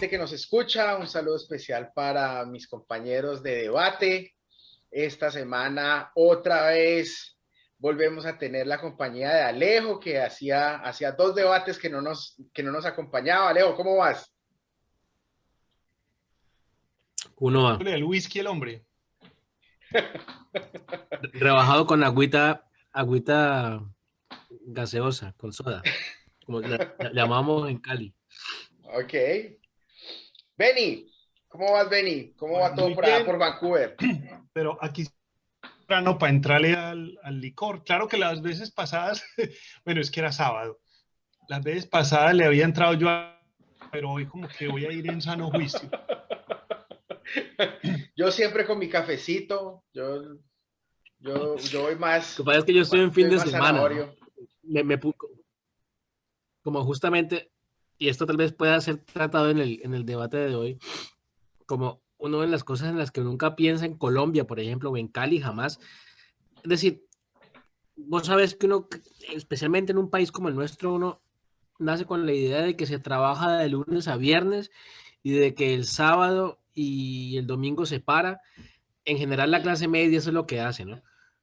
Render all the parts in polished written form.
gente que nos escucha, un saludo especial para mis compañeros de debate. Esta semana otra vez volvemos a tener la compañía de Alejo, que hacía 2 debates que no nos acompañaba. Alejo, ¿cómo vas? Uno va El whisky, el hombre. rebajado con agüita gaseosa, con soda, como le llamamos en Cali. Ok. Benny, ¿cómo vas, Benny? ¿Cómo va todo Muy por allá bien. por Vancouver? Pero aquí temprano para entrarle al licor. Claro que las veces pasadas, bueno, es que era sábado. Las veces pasadas le había entrado yo, pero hoy como que voy a ir en sano juicio. Yo siempre con mi cafecito, yo voy más, Lo que pasa es que yo estoy en fin soy de más semana, ¿no? zanahorio. Como justamente, y esto tal vez pueda ser tratado en el debate de hoy, como una de las cosas en las que nunca piensa en Colombia, por ejemplo, o en Cali, jamás. Es decir, vos sabes que uno, especialmente en un país como el nuestro, uno nace con la idea de que se trabaja de lunes a viernes y de que el sábado y el domingo se para. En general la clase media eso es lo que hace, ¿no?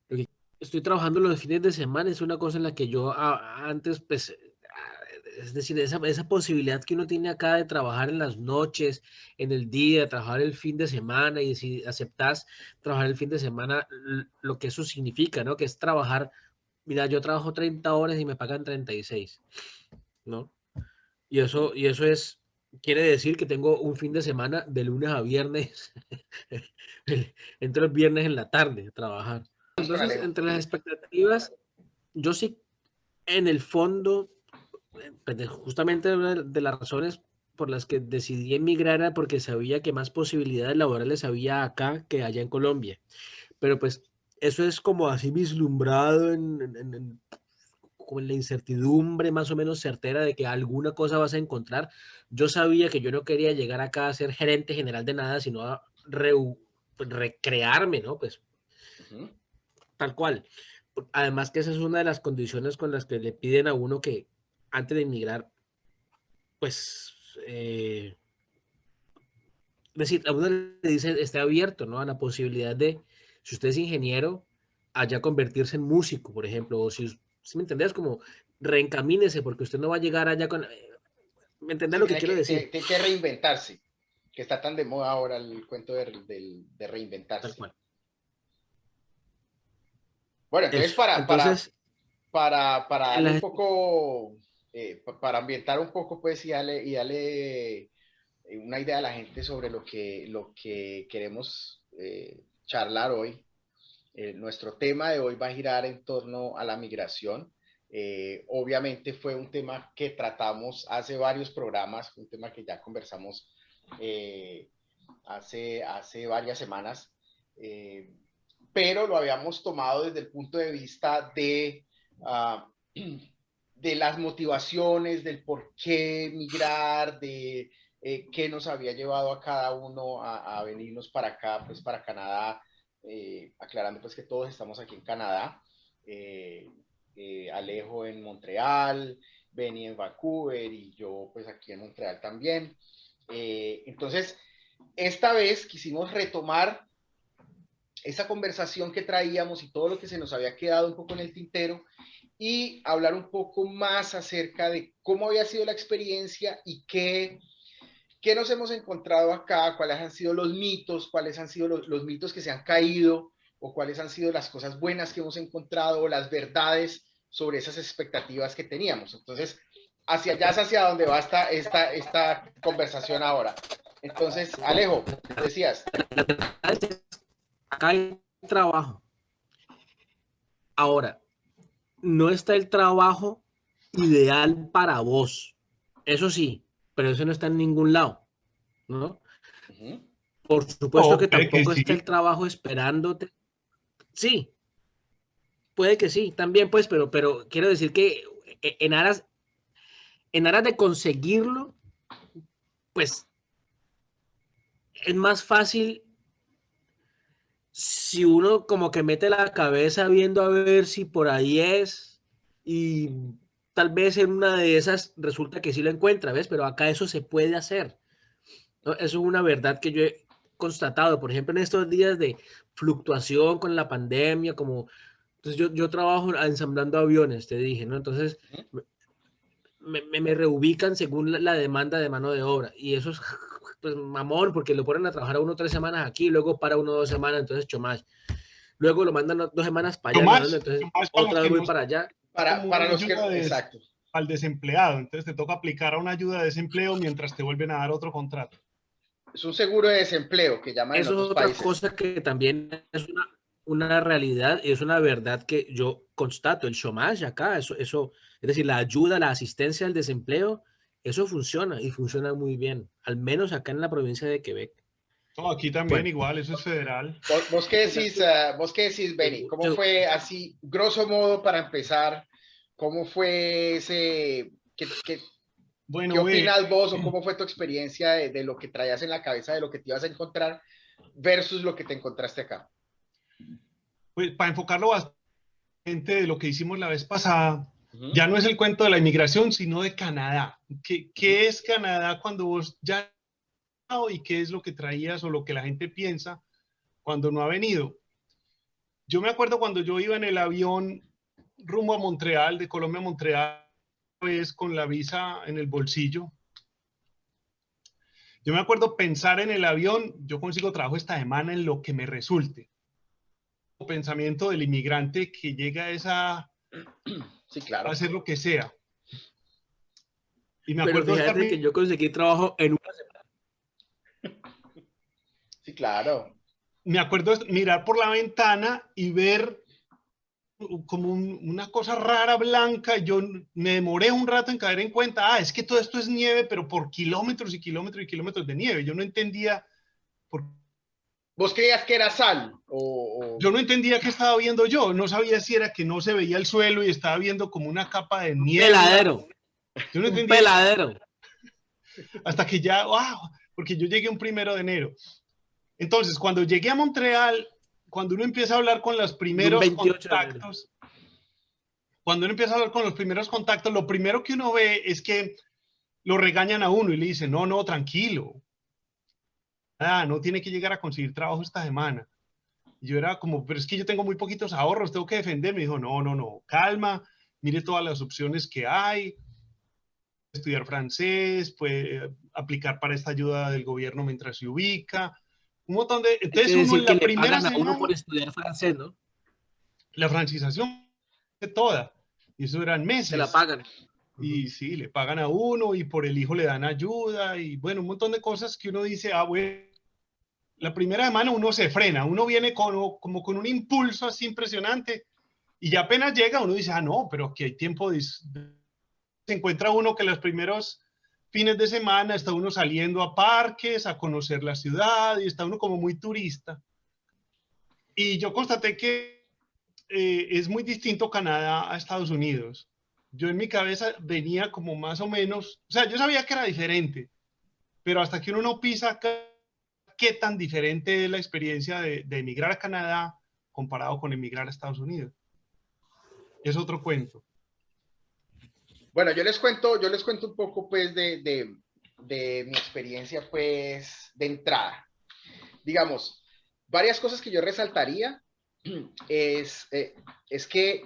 Lo que estoy trabajando los fines de semana es una cosa en la que yo antes, pues, es decir, esa posibilidad que uno tiene acá de trabajar en las noches, en el día, trabajar el fin de semana, y si aceptas trabajar el fin de semana, lo que eso significa, ¿no? Que es trabajar, mira, yo trabajo 30 horas y me pagan 36, ¿no? Y eso es, quiere decir que tengo un fin de semana de lunes a viernes, entro el viernes en la tarde a trabajar. Con Entonces, Alejo. entre las expectativas, yo sí, en el fondo, pues, justamente una de las razones por las que decidí emigrar era porque sabía que más posibilidades laborales había acá que allá en Colombia. Pero pues eso es como así vislumbrado como en la incertidumbre más o menos certera de que alguna cosa vas a encontrar. Yo sabía que yo no quería llegar acá a ser gerente general de nada, sino a recrearme, ¿no? Pues tal cual. Además que esa es una de las condiciones con las que le piden a uno que antes de emigrar, pues, es decir, a uno le dice, esté abierto, ¿no? A la posibilidad de, si usted es ingeniero, allá convertirse en músico, por ejemplo, o si me entendés, como reencamínese, porque usted no va a llegar allá con... ¿Me entendés Sí, lo que quiero decir? tiene que reinventarse, que está tan de moda ahora el cuento de Tal reinventarse. cual. Bueno, entonces Eso. Entonces, para en darle un la- poco, para ambientar un poco, pues, y darle una idea a la gente sobre lo que queremos charlar hoy. Nuestro tema de hoy va a girar en torno a la migración. Obviamente fue un tema que tratamos hace varios programas, un tema que ya conversamos hace varias semanas, pero lo habíamos tomado desde el punto de vista de las motivaciones, del por qué migrar, de qué nos había llevado a cada uno a venirnos para acá, pues para Canadá, aclarando pues que todos estamos aquí en Canadá, Alejo en Montreal, Benny en Vancouver y yo pues aquí en Montreal también. Entonces, esta vez quisimos retomar esa conversación que traíamos y todo lo que se nos había quedado un poco en el tintero y hablar un poco más acerca de cómo había sido la experiencia y qué nos hemos encontrado acá, cuáles han sido los mitos, cuáles han sido los mitos que se han caído o cuáles han sido las cosas buenas que hemos encontrado o las verdades sobre esas expectativas que teníamos. Entonces, hacia allá es hacia donde va esta conversación ahora. Entonces, Alejo, decías. acá hay trabajo. Ahora, no está el trabajo ideal para vos. Eso sí, pero eso no está en ningún lado, ¿no? Por supuesto Oh, que puede que tampoco está sí. el trabajo esperándote. Sí, puede que sí, también pues, pero quiero decir que en aras de conseguirlo, pues es más fácil si uno como que mete la cabeza viendo a ver si por ahí es y tal vez en una de esas resulta que sí lo encuentra, ¿ves? Pero acá eso se puede hacer. ¿no? Eso es una verdad que yo he constatado, por ejemplo, en estos días de fluctuación con la pandemia, como, entonces yo trabajo ensamblando aviones, te dije, ¿no? Entonces Ujú. me reubican según la demanda de mano de obra, y eso es, pues, mamón, porque lo ponen a trabajar a uno 3 semanas aquí, luego para uno 2 semanas, entonces chomás. Luego lo mandan 2 semanas para allá, Tomás, hermano, entonces Tomás para los otra que vez voy no para allá. como Para una los que, ayuda exacto. al desempleado. Entonces te toca aplicar a una ayuda de desempleo mientras te vuelven a dar otro contrato. Es un seguro de desempleo que llaman en Eso otros es otra países. cosa que también es una realidad y es una verdad que yo constato. El chômage acá, es decir, la ayuda, la asistencia al desempleo, eso funciona y funciona muy bien, al menos acá en la provincia de Quebec. No, aquí también Bueno, igual, eso es federal. Vos qué decís, Benny? ¿Cómo yo- fue así, grosso modo, para empezar? ¿Cómo fue ese, qué Bueno, opinas vos o cómo fue tu experiencia de lo que traías en la cabeza, de lo que te ibas a encontrar versus lo que te encontraste acá? pues para enfocarlo bastante de lo que hicimos la vez pasada, Ujú, ya no es el cuento de la inmigración, sino de Canadá. ujú. ¿Qué es Canadá cuando vos ya y qué es lo que traías o lo que la gente piensa cuando no ha venido? Yo me acuerdo cuando yo iba en el avión rumbo a Montreal, de Colombia a Montreal, pues con la visa en el bolsillo. Yo me acuerdo pensar en el avión, yo consigo trabajo esta semana en lo que me resulte. El pensamiento del inmigrante que llega a Sí, claro. hacer lo que sea. Y me pero acuerdo estar, fíjate que yo conseguí trabajo en una semana. Sí, claro. me acuerdo mirar por la ventana y ver como una cosa rara blanca. Yo me demoré un rato en caer en cuenta, es que todo esto es nieve, pero por kilómetros y kilómetros y kilómetros de nieve. Yo no entendía por ¿Vos creías que era sal? yo no entendía qué estaba viendo yo, no sabía si era que no se veía el suelo y estaba viendo como una capa de Un niebla. peladero, Yo no un entendía peladero. hasta que ya, wow, porque yo llegué un 1 de enero. Entonces, cuando llegué a Montreal, cuando uno empieza a hablar con los Y un primeros 28 de enero. contactos, cuando uno empieza a hablar con los primeros contactos, lo primero que uno ve es que lo regañan a uno y le dicen, no, no, tranquilo, no tiene que llegar a conseguir trabajo esta semana. Y yo era como, pero es que yo tengo muy poquitos ahorros, tengo que defenderme. Me dijo, no, no, no, calma, mire todas las opciones que hay, estudiar francés, puede aplicar para esta ayuda del gobierno mientras se ubica, un montón de... Hay que Entonces uno decir en que la le primera pagan a uno semana, por estudiar francés, ¿no? la francización de toda, y eso eran Se la meses. pagan. Y sí, le pagan a uno y por el hijo le dan ayuda y bueno, un montón de cosas que uno dice, bueno, la primera semana uno se frena, uno viene como con un impulso así impresionante y ya apenas llega uno dice, no, pero aquí hay tiempo, se encuentra uno que los primeros fines de semana está uno saliendo a parques, a conocer la ciudad y está uno como muy turista. Y yo constaté que es muy distinto Canadá a Estados Unidos. Yo en mi cabeza venía como más o menos, o sea, yo sabía que era diferente, pero hasta que uno no pisa acá, qué tan diferente es la experiencia de emigrar a Canadá comparado con emigrar a Estados Unidos. Es otro cuento. Bueno, yo les cuento un poco, pues, de mi experiencia, pues, de entrada. Digamos, varias cosas que yo resaltaría es, eh, es que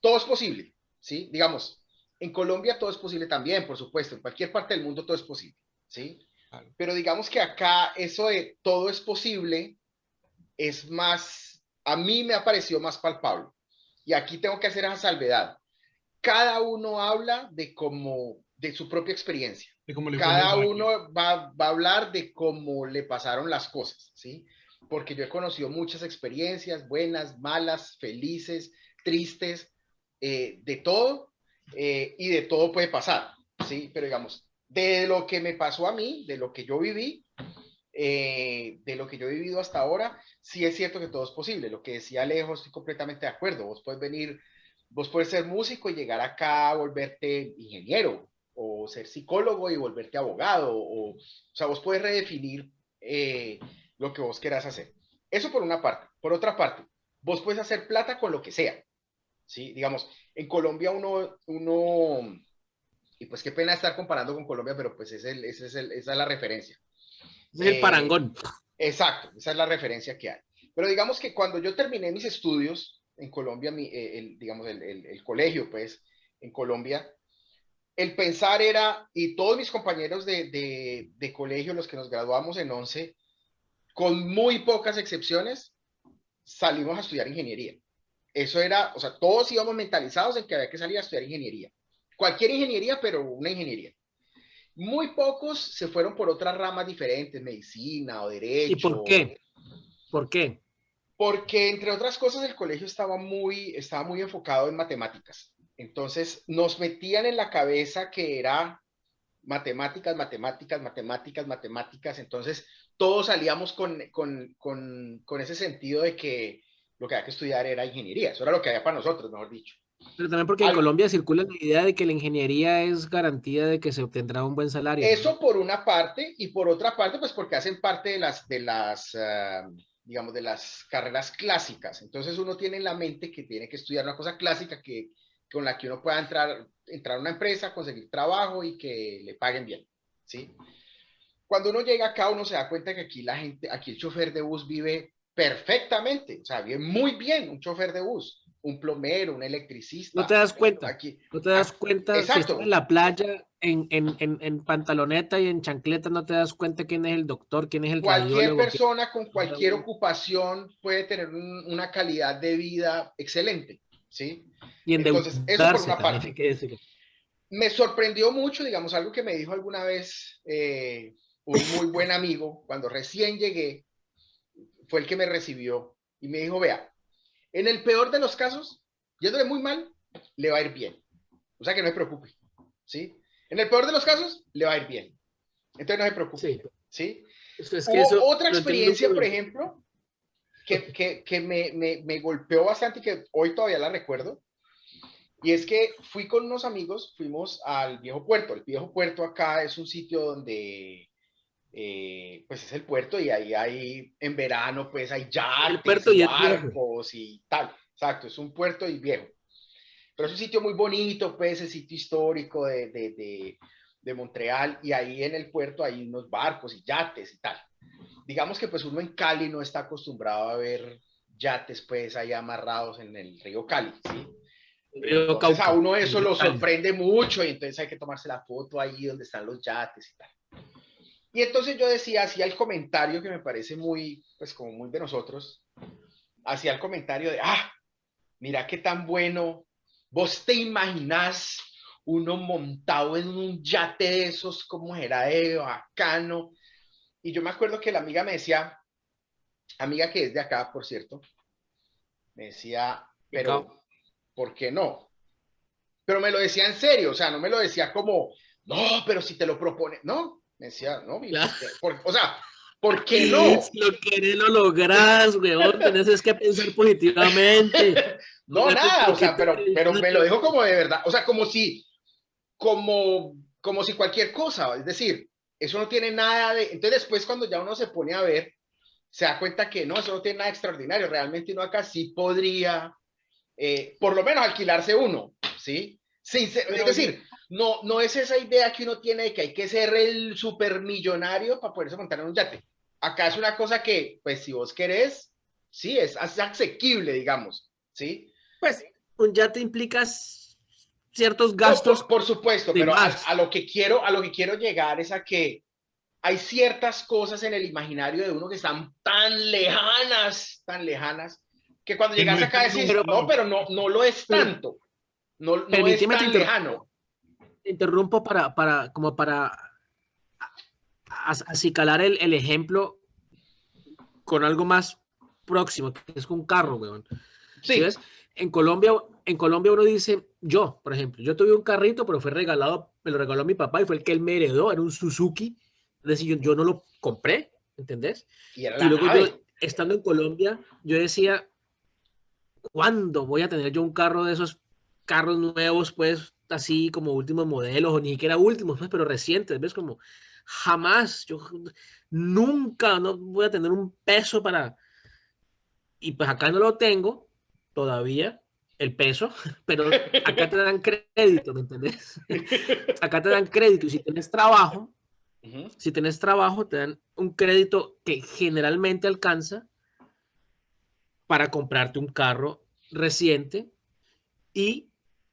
todo es posible, ¿sí? Digamos, en Colombia todo es posible también, por supuesto, en cualquier parte del mundo todo es posible, ¿sí? Claro. Pero digamos que acá eso de todo es posible es más, a mí me ha parecido más palpable. Y aquí tengo que hacer esa salvedad. Cada uno habla de su propia experiencia. De cómo le fue en el Cada valle. uno va a hablar de cómo le pasaron las cosas, ¿sí? Porque yo he conocido muchas experiencias, buenas, malas, felices, tristes, de todo, y de todo puede pasar, ¿sí? Pero digamos, de lo que me pasó a mí, de lo que yo viví, de lo que yo he vivido hasta ahora, sí es cierto que todo es posible. Lo que decía Alejo, estoy completamente de acuerdo. Vos puedes ser músico y llegar acá a volverte ingeniero, o ser psicólogo y volverte abogado, o sea, vos puedes redefinir lo que vos quieras hacer. Eso por una parte. Por otra parte, vos puedes hacer plata con lo que sea, ¿sí? Digamos, en Colombia y pues qué pena estar comparando con Colombia, pero pues esa es la referencia. Es el parangón. Exacto, esa es la referencia que hay. Pero digamos que cuando yo terminé mis estudios en Colombia, digamos, el colegio, pues, en Colombia, el pensar era, y todos mis compañeros de colegio, los que nos graduamos en 11, con muy pocas excepciones, salimos a estudiar ingeniería. Eso era, o sea, todos íbamos mentalizados en que había que salir a estudiar ingeniería. Cualquier ingeniería, pero una ingeniería. Muy pocos se fueron por otras ramas diferentes, medicina o derecho. ¿Y por qué? ¿Por qué? Porque, entre otras cosas, el colegio estaba muy enfocado en matemáticas. Entonces, nos metían en la cabeza que era matemáticas, matemáticas, matemáticas, matemáticas. Entonces, todos salíamos con ese sentido de que lo que había que estudiar era ingeniería. Eso era lo que había para nosotros, mejor dicho. Pero también porque en Colombia circula la idea de que la ingeniería es garantía de que se obtendrá un buen salario, ¿no? Eso por una parte, y por otra parte, pues porque hacen parte digamos, de las carreras clásicas. Entonces uno tiene en la mente que tiene que estudiar una cosa clásica con la que uno pueda entrar a una empresa, conseguir trabajo y que le paguen bien, ¿sí? Cuando uno llega acá, uno se da cuenta que aquí el chofer de bus vive perfectamente, o sea, vive muy bien un chofer de bus, un plomero, un electricista. No te das cuenta, aquí, no te das cuenta. exacto. Si estás en la playa, en pantaloneta y en chancleta, no te das cuenta quién es el doctor, quién es el Cualquier radiólogo. persona con cualquier ocupación puede tener una calidad de vida excelente, ¿sí? Y entonces, eso por una también, parte. hay que decirlo. Me sorprendió mucho, digamos, algo que me dijo alguna vez un muy buen amigo, cuando recién llegué, fue el que me recibió y me dijo, vea, en el peor de los casos, yéndole muy mal, le va a ir bien. O sea que no se preocupe, ¿sí? En el peor de los casos, le va a ir bien. Entonces no se preocupe, Sí. ¿sí? Es que eso, otra experiencia, por ejemplo, que me golpeó bastante y que hoy todavía la recuerdo, y es que fui con unos amigos, fuimos al Viejo Puerto. El Viejo Puerto acá es un sitio donde, pues es el puerto y ahí hay, en verano, pues hay yates y barcos y tal. Exacto, es un puerto y viejo. Pero es un sitio muy bonito, pues, el sitio histórico de Montreal, y ahí en el puerto hay unos barcos y yates y tal. Digamos que pues uno en Cali no está acostumbrado a ver yates pues ahí amarrados en el río Cali, ¿sí? Entonces a uno eso lo sorprende mucho y entonces hay que tomarse la foto ahí donde están los yates y tal. Y entonces yo hacía el comentario que me parece muy, pues como muy de nosotros, hacía el comentario de, mira qué tan bueno, vos te imaginás uno montado en un yate de esos, como era de bacano. Y yo me acuerdo que la amiga me decía, amiga que es de acá, por cierto, me decía, pero ¿por qué no? Pero me lo decía en serio, o sea, no me lo decía como, no, pero si te lo propone, no, me decía, no, o sea, ¿por qué no? Si lo querés, lo lográs, weón, tenés que pensar positivamente. No, nada, o sea, pero me lo dijo como de verdad, o sea, como si cualquier cosa, es decir, eso no tiene nada de, entonces después cuando ya uno se pone a ver, se da cuenta que no, eso no tiene nada extraordinario, realmente uno acá sí podría, por lo menos alquilarse uno, ¿sí? Es decir, no es esa idea que uno tiene de que hay que ser el supermillonario para poderse montar en un yate. Acá es una cosa que, pues, si vos querés, sí, es asequible, digamos, ¿sí? Pues, un yate implica ciertos gastos. No, por supuesto, pero a lo que quiero llegar es a que hay ciertas cosas en el imaginario de uno que están tan lejanas, que cuando llegas acá decís, no, pero no lo es tanto. No es tan lejano. Te interrumpo para acicalar el ejemplo con algo más próximo, que es un carro, weón. Sí. ¿Sí ves? En Colombia uno dice, yo, por ejemplo, yo tuve un carrito, pero fue regalado, me lo regaló mi papá y fue el que él me heredó, era un Suzuki. Es decir, yo no lo compré, ¿entendés? Y luego yo, estando en Colombia, yo decía, ¿cuándo voy a tener yo un carro de esos carros nuevos, pues, así como últimos modelos, o ni siquiera últimos, pues, pero recientes? ¿Ves? Como jamás, yo nunca no voy a tener un peso para... Y pues acá no lo tengo todavía, el peso, pero acá te dan crédito, ¿me entendés? Acá te dan crédito y si tienes trabajo, Si tenés trabajo, te dan un crédito que generalmente alcanza para comprarte un carro reciente, y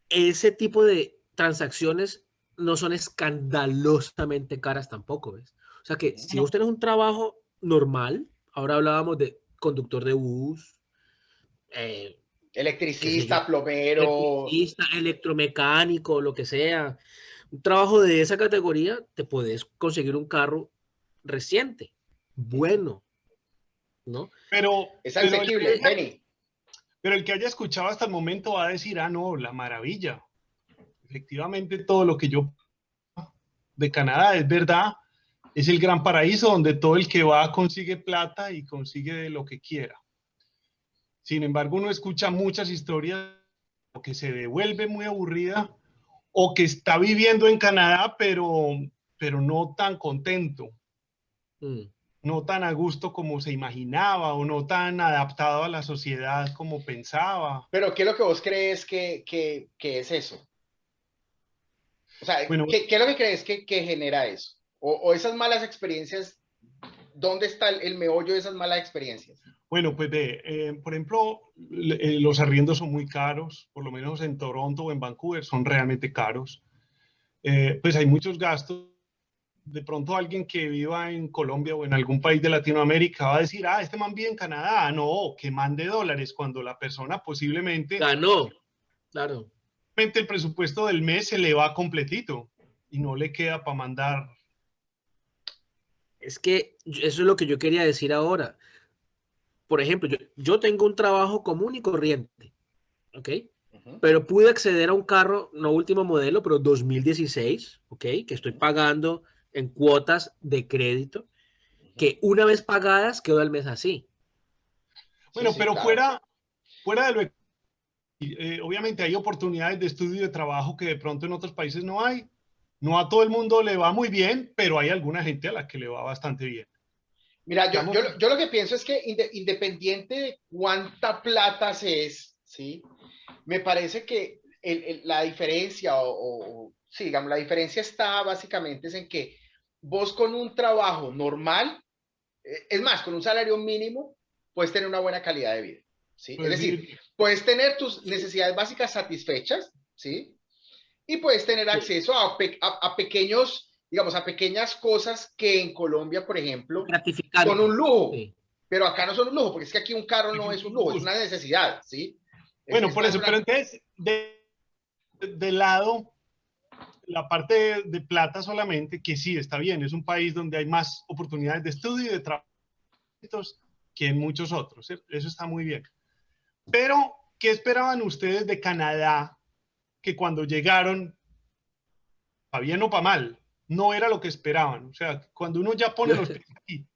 ese tipo de transacciones no son escandalosamente caras tampoco, ¿ves? O sea que si No, vos tenés un trabajo normal, ahora hablábamos de conductor de bus, eh, qué sé yo, Electricista, plomero. electricista, electromecánico, lo que sea, un trabajo de esa categoría, te puedes conseguir un carro reciente, bueno, ¿no? Es pero el que asequible, Benny. Pero el que haya escuchado hasta el momento va a decir, ah, no, la maravilla. Efectivamente, todo lo que yo de Canadá es verdad, es el gran paraíso donde todo el que va consigue plata y consigue lo que quiera. Sin embargo, uno escucha muchas historias o que se devuelve muy aburrida o que está viviendo en Canadá, pero no tan contento, Mm. no tan a gusto como se imaginaba o no tan adaptado a la sociedad como pensaba. Pero ¿qué es lo que vos crees que es eso? O sea, Bueno, ¿qué es lo que crees que genera eso? O esas malas experiencias, ¿dónde está el meollo de esas malas experiencias? Bueno, pues por ejemplo, los arriendos son muy caros, por lo menos en Toronto o en Vancouver son realmente caros. Pues hay muchos gastos. De pronto alguien que viva en Colombia o en algún país de Latinoamérica va a decir, ah, este man vive en Canadá. No, que mande dólares cuando la persona posiblemente Ganó, claro. el presupuesto del mes se le va completito y no le queda para mandar. Es que eso es lo que yo quería decir ahora. Por ejemplo, yo tengo un trabajo común y corriente, ¿ok? Pero pude acceder a un carro, no último modelo, pero 2016, ¿ok? Que estoy pagando en cuotas de crédito, que una vez pagadas quedó el mes así. Sí, Bueno, sí, pero claro. fuera de lo obviamente hay oportunidades de estudio y de trabajo que de pronto en otros países no hay. No a todo el mundo le va muy bien, pero hay alguna gente a la que le va bastante bien. Mira, Digamos, yo lo que pienso es que independiente de cuánta plata se es, ¿sí? Me parece que la diferencia, sí, digamos, la diferencia está básicamente es en que vos con un trabajo normal, es más, con un salario mínimo, puedes tener una buena calidad de vida, ¿sí? Es puedes decir, vivir. puedes tener tus necesidades básicas satisfechas, ¿sí? Y puedes tener Sí, acceso a pequeños, digamos, a pequeñas cosas que en Colombia, por ejemplo, son un gratificante. lujo, Sí. pero acá no son un lujo, porque es que aquí un carro no Aquí es un son lujo, es una lujos. necesidad, ¿sí? Bueno, Es por más eso, pero una... entonces, de lado, la parte de plata solamente, que sí, está bien, es un país donde hay más oportunidades de estudio y de trabajo que en muchos otros. Eso está muy bien. Pero, ¿qué esperaban ustedes de Canadá que cuando llegaron para bien o para mal, no era lo que esperaban? O sea, cuando uno ya pone Yo, los pies aquí,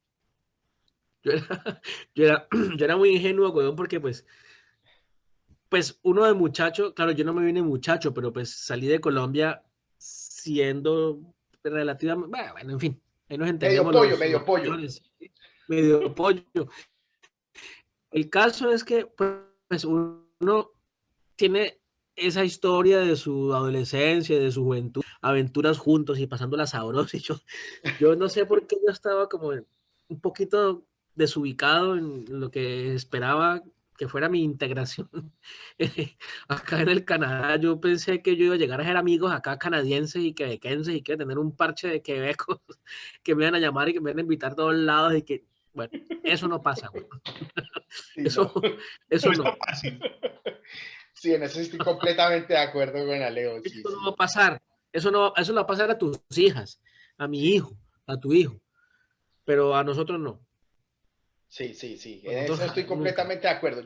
yo era, yo era muy ingenuo, weón, porque pues uno de muchacho, claro, yo no me vine muchacho, pero pues salí de Colombia siendo relativamente, bueno, en fin, ahí nos entendemos Medio los pollo. mayores, ¿sí? Medio pollo. El caso es que pues uno tiene esa historia de su adolescencia, de su juventud, aventuras juntos y pasándola sabroso. Y yo no sé por qué yo estaba como un poquito desubicado en lo que esperaba que fuera mi integración acá en el Canadá. Yo pensé que yo iba a llegar a ser amigos acá canadienses y quebequenses y que iba a tener un parche de quebecos que me iban a llamar y que me iban a invitar a todos lados y que, bueno, eso no pasa, güey. Sí, Eso, no. no eso es tan no. fácil. Sí, en eso estoy completamente de acuerdo con Alejo, Eso sí, no va sí. a pasar. Eso no va a pasar a tus hijas, a mi Sí, hijo, a tu hijo, pero a nosotros no. sí, sí, sí. A En nosotros eso estoy nunca. completamente de acuerdo.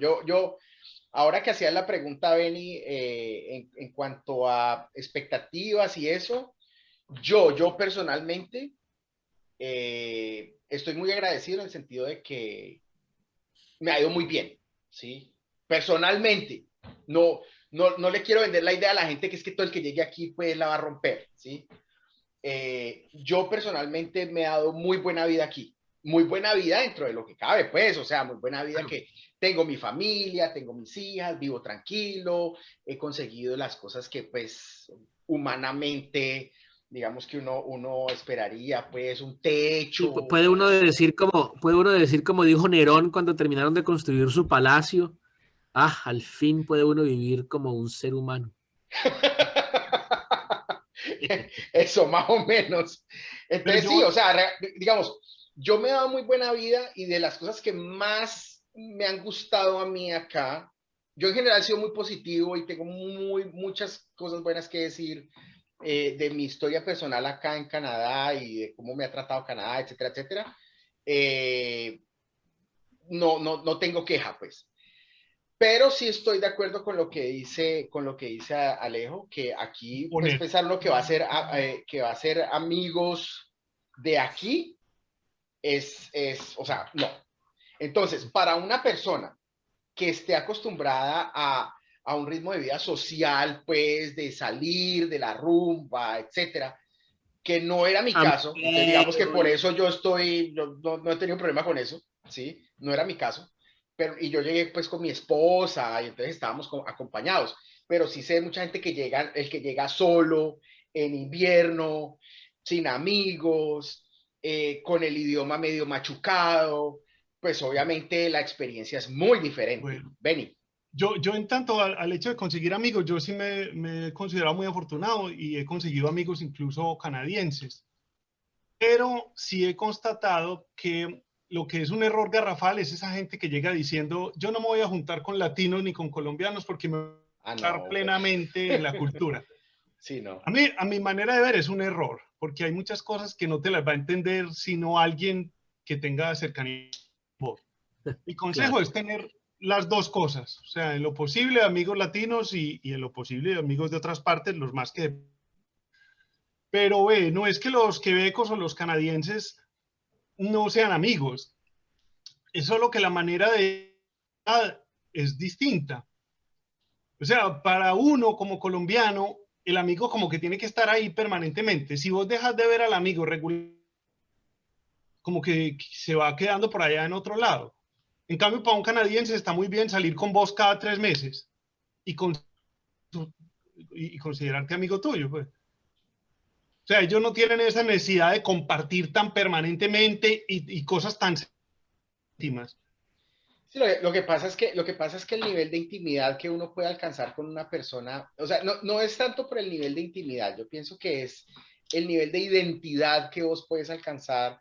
Ahora que hacías la pregunta, Benny, en cuanto a expectativas y eso, yo personalmente estoy muy agradecido en el sentido de que me ha ido muy bien, ¿sí? Personalmente, no, no le quiero vender la idea a la gente que es que todo el que llegue aquí pues la va a romper, ¿sí? Yo personalmente me he dado muy buena vida aquí, muy buena vida dentro de lo que cabe, pues, o sea, muy buena vida Claro. que tengo mi familia, tengo mis hijas, vivo tranquilo, he conseguido las cosas que pues humanamente digamos que uno esperaría, pues, un techo. Puede uno decir como dijo Nerón cuando terminaron de construir su palacio, al fin puede uno vivir como un ser humano. Eso, más o menos. Entonces, sí, o sea, digamos, yo me he dado muy buena vida y de las cosas que más me han gustado a mí acá, yo en general he sido muy positivo y tengo muchas cosas buenas que decir de mi historia personal acá en Canadá y de cómo me ha tratado Canadá, etcétera, etcétera. No tengo queja, pues. Pero sí estoy de acuerdo con lo que dice Alejo, que aquí, pues, pensar lo que va a ser amigos de aquí o sea, no. Entonces, para una persona que esté acostumbrada a un ritmo de vida social, pues, de salir, de la rumba, etcétera, que no era mi caso, entonces digamos que por eso yo no he tenido problema con eso, ¿sí? No era mi caso, y yo llegué pues con mi esposa y entonces estábamos acompañados, pero sí sé de mucha gente el que llega solo, en invierno, sin amigos, con el idioma medio machucado, pues obviamente la experiencia es muy diferente. Bueno, Benny. Yo en tanto al hecho de conseguir amigos, yo sí me he considerado muy afortunado y he conseguido amigos incluso canadienses. Pero sí he constatado que lo que es un error garrafal es esa gente que llega diciendo, yo no me voy a juntar con latinos ni con colombianos porque me voy a estar plenamente en la cultura. Sí, no. A mi manera de ver es un error, porque hay muchas cosas que no te las va a entender sino alguien que tenga cercanía con vos. Mi consejo Claro. es tener las dos cosas, o sea, en lo posible amigos latinos y en lo posible amigos de otras partes, los más que... Pero no es que los quebecos o los canadienses no sean amigos, es solo que la manera de es distinta. O sea, para uno como colombiano, el amigo como que tiene que estar ahí permanentemente. Si vos dejas de ver al amigo regular, como que se va quedando por allá en otro lado. En cambio, para un canadiense está muy bien salir con vos cada 3 meses y, y considerarte amigo tuyo. Pues. O sea, ellos no tienen esa necesidad de compartir tan permanentemente y cosas tan íntimas. Sí, lo que pasa es que el nivel de intimidad que uno puede alcanzar con una persona, o sea, no es tanto por el nivel de intimidad, yo pienso que es el nivel de identidad que vos puedes alcanzar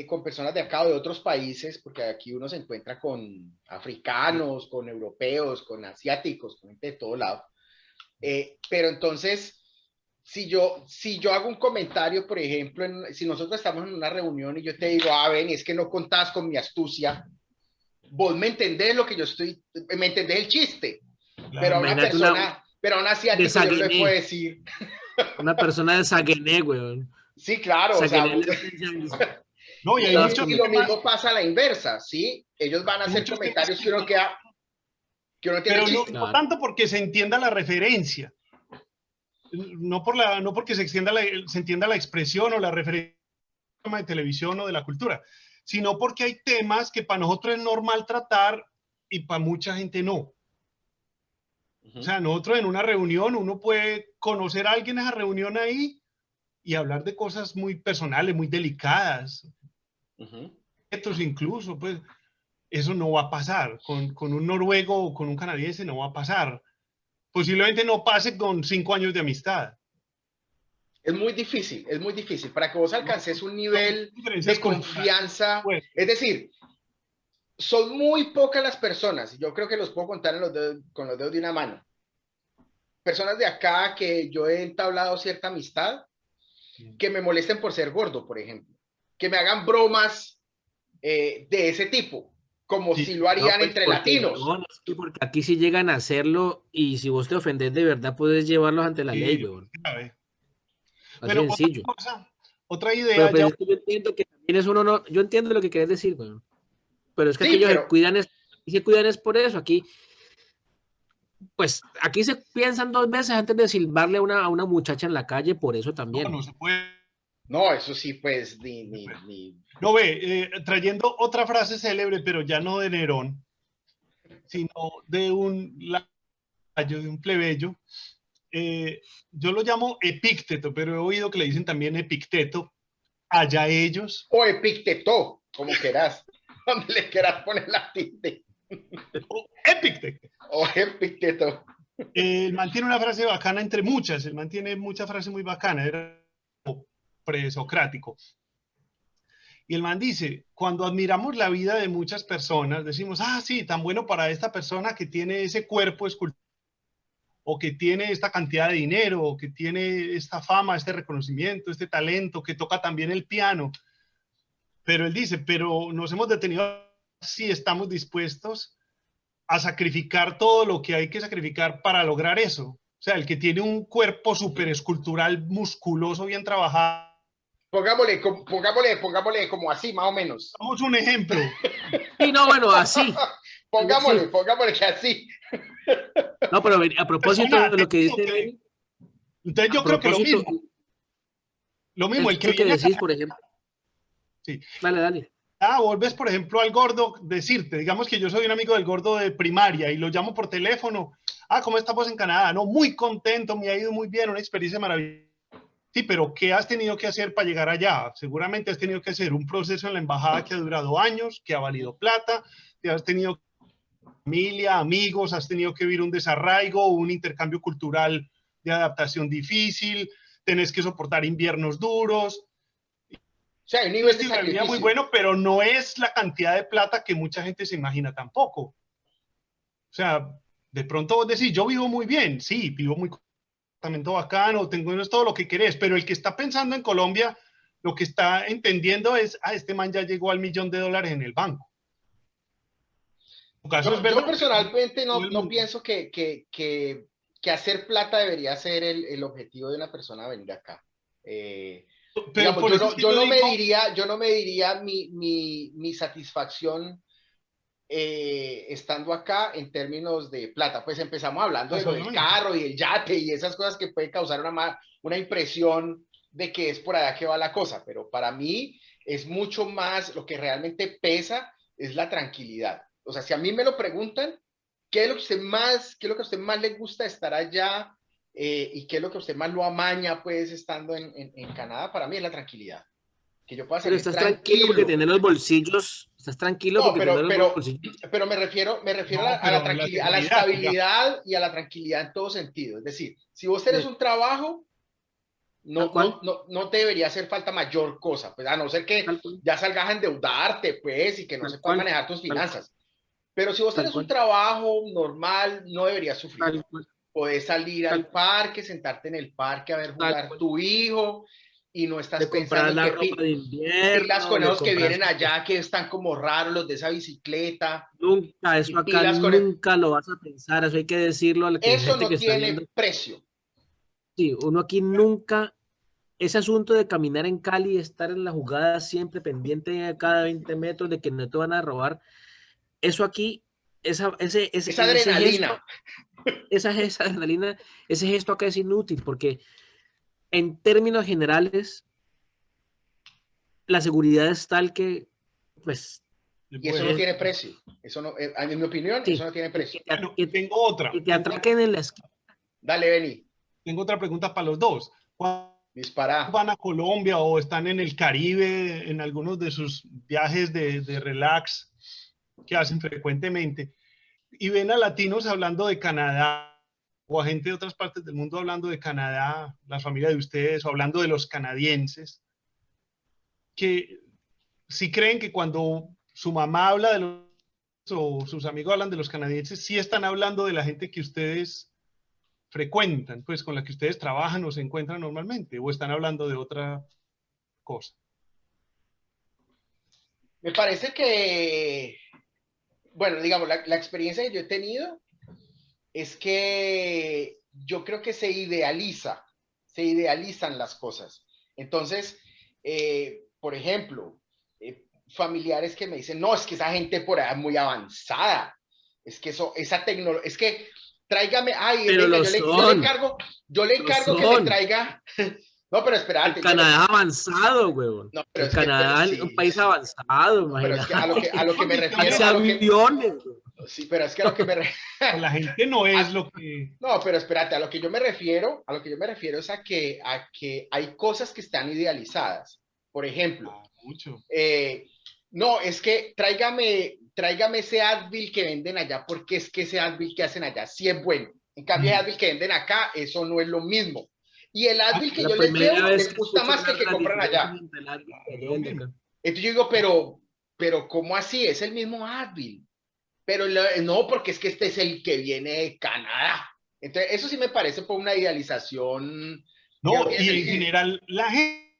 con personas de acá o de otros países, porque aquí uno se encuentra con africanos, con europeos, con asiáticos, con gente de todo lado. Pero entonces, si yo hago un comentario, por ejemplo, si nosotros estamos en una reunión y yo te digo, ven, es que no contás con mi astucia, vos me entendés lo que yo me entendés el chiste, Claro. pero a una persona, pero a un asiático yo no le puedo decir. Una persona de Saguenay, weón. Sí, claro, Saguenay, o sea, no, y, y lo mismo pasa a la inversa, ¿sí? Ellos van a hacer comentarios que uno queda, que uno tiene pero chiste. No tanto porque se entienda la referencia, no porque se entienda la expresión o la referencia de televisión o de la cultura, sino porque hay temas que para nosotros es normal tratar y para mucha gente no. O sea, nosotros en una reunión, uno puede conocer a alguien en esa reunión ahí y hablar de cosas muy personales, muy delicadas, incluso, pues eso no va a pasar. Con un noruego o con un canadiense no va a pasar. Posiblemente no pase con 5 años de amistad. Es muy difícil. Para que vos alcances un nivel de confianza, pues. Es decir, son muy pocas las personas, yo creo que los puedo contar con los dedos de una mano. Personas de acá que yo he entablado cierta amistad, que me molesten por ser gordo, por ejemplo. Que me hagan bromas de ese tipo, como si lo harían pues entre latinos. No, porque aquí sí llegan a hacerlo y si vos te ofendés de verdad puedes llevarlos ante la ley, weón. Así sencillo. Otra idea. Pero es que yo entiendo que también es uno, yo entiendo lo que querés decir, weón. Pero es que Sí, aquellos se cuidan es por eso. Aquí, pues, aquí se piensan 2 veces antes de silbarle a una muchacha en la calle, por eso también. No se puede. No, eso sí, pues, No, trayendo otra frase célebre, pero ya no de Nerón, sino de un plebeyo, yo lo llamo Epícteto, pero he oído que le dicen también Epicteto, allá ellos. O Epicteto, como quieras, donde le quieras poner la tilde. O Epicteto. O Epicteto. El man tiene una frase bacana entre muchas, el man tiene muchas frases muy bacanas, era presocrático. Y el man dice, cuando admiramos la vida de muchas personas, decimos, ah, sí, tan bueno para esta persona que tiene ese cuerpo escultural, o que tiene esta cantidad de dinero, o que tiene esta fama, este reconocimiento, este talento, que toca también el piano. Pero él dice, pero nos hemos detenido si estamos dispuestos a sacrificar todo lo que hay que sacrificar para lograr eso. O sea, el que tiene un cuerpo súper escultural, musculoso, bien trabajado. Pongámosle como así, más o menos. Damos un ejemplo. Sí, no, bueno, así. Pongámosle que así. No, pero a propósito de lo que dice... Entonces yo creo que lo mismo. Lo mismo, el que decís, por ejemplo. Sí. Dale. Volves, por ejemplo, al gordo, decirte, digamos que yo soy un amigo del gordo de primaria y lo llamo por teléfono. ¿Cómo estamos en Canadá? No, muy contento, me ha ido muy bien, una experiencia maravillosa. Sí, pero ¿qué has tenido que hacer para llegar allá? Seguramente has tenido que hacer un proceso en la embajada que ha durado años, que ha valido plata, te has tenido familia, amigos, has tenido que vivir un desarraigo, un intercambio cultural de adaptación difícil, tenés que soportar inviernos duros. O sea, hay un nivel de sacrificio muy bueno, pero no es la cantidad de plata que mucha gente se imagina tampoco. O sea, de pronto vos decís, yo vivo muy bien, sí, vivo muy bacano, tengo todo lo que querés, pero el que está pensando en Colombia, lo que está entendiendo es, este man ya llegó al $1.000.000 en el banco. Yo personalmente no pienso que hacer plata debería ser el objetivo de una persona venir acá. Digamos, yo no me diría mi satisfacción estando acá en términos de plata. Pues empezamos hablando del carro y el yate y esas cosas que pueden causar una impresión de que es por allá que va la cosa, pero para mí es mucho más, lo que realmente pesa es la tranquilidad. O sea, si a mí me lo preguntan, ¿qué es lo que a usted más le gusta estar allá y qué es lo que a usted más lo amaña pues estando en Canadá? Para mí es la tranquilidad. Que yo pueda pero estás tranquilo porque tener los bolsillos, estás tranquilo porque tener los bolsillos. Pero me refiero a la tranquilidad, a la estabilidad y a la tranquilidad en todo sentido. Es decir, si vos tenés un trabajo, no te debería hacer falta mayor cosa, pues a no ser que ya salgas a endeudarte, pues, y que no se puedan manejar tus finanzas. Pero si vos tenés un trabajo normal, no deberías sufrir. Podés salir al parque, sentarte en el parque a ver jugar tu hijo y no estás pensando la ropa de invierno, pilas con esos que vienen allá que están como raros, los de esa bicicleta. Nunca, eso acá nunca lo vas a pensar, eso hay que decirlo a la eso gente no que tiene está viendo. Precio. Sí, uno aquí nunca, ese asunto de caminar en Cali, estar en la jugada siempre pendiente de cada 20 metros de que no te van a robar, eso aquí, esa adrenalina. Esa adrenalina, ese gesto acá es inútil, porque en términos generales, la seguridad es tal que, pues... Y eso no tiene precio. Eso no, en mi opinión, sí, eso no tiene precio. Tengo otra. Que te atraquen en la esquina. Dale, Beni. Tengo otra pregunta para los dos. Dispara. ¿Van a Colombia o están en el Caribe, en algunos de sus viajes de relax que hacen frecuentemente, y ven a latinos hablando de Canadá, o a gente de otras partes del mundo hablando de Canadá, la familia de ustedes, o hablando de los canadienses, que si creen que cuando su mamá habla de los, o sus amigos hablan de los canadienses, sí están hablando de la gente que ustedes frecuentan, pues con la que ustedes trabajan o se encuentran normalmente, o están hablando de otra cosa. Me parece que, bueno, digamos, la experiencia que yo he tenido es que yo creo que se idealizan las cosas. Entonces, por ejemplo, familiares que me dicen, no, es que esa gente por allá es muy avanzada, es que esa tecnología, es que tráigame, venga, yo le encargo que me traiga... No, pero espérate. El Canadá es avanzado, huevón. No, pero el Canadá es un país avanzado, no, pero es que a lo que me refiero... Sí, pero es que a lo que me La gente no es lo que... No, pero espérate, a lo que yo me refiero, es a que hay cosas que están idealizadas. Por ejemplo, mucho. no, es que tráigame ese Advil que venden allá, porque es que ese Advil que hacen allá sí es bueno. En cambio, el Advil que venden acá, eso no es lo mismo. Y el Advil que La yo les primera llevo, vez les que gusta escucho más que el que una compran diferencia allá. entre el Advil y el Lo de mismo. acá. Entonces yo digo, pero ¿cómo así? Es el mismo Advil. Pero no, porque es que este es el que viene de Canadá. Entonces, eso sí me parece por una idealización que no No, tiene y en sentido. general la gente,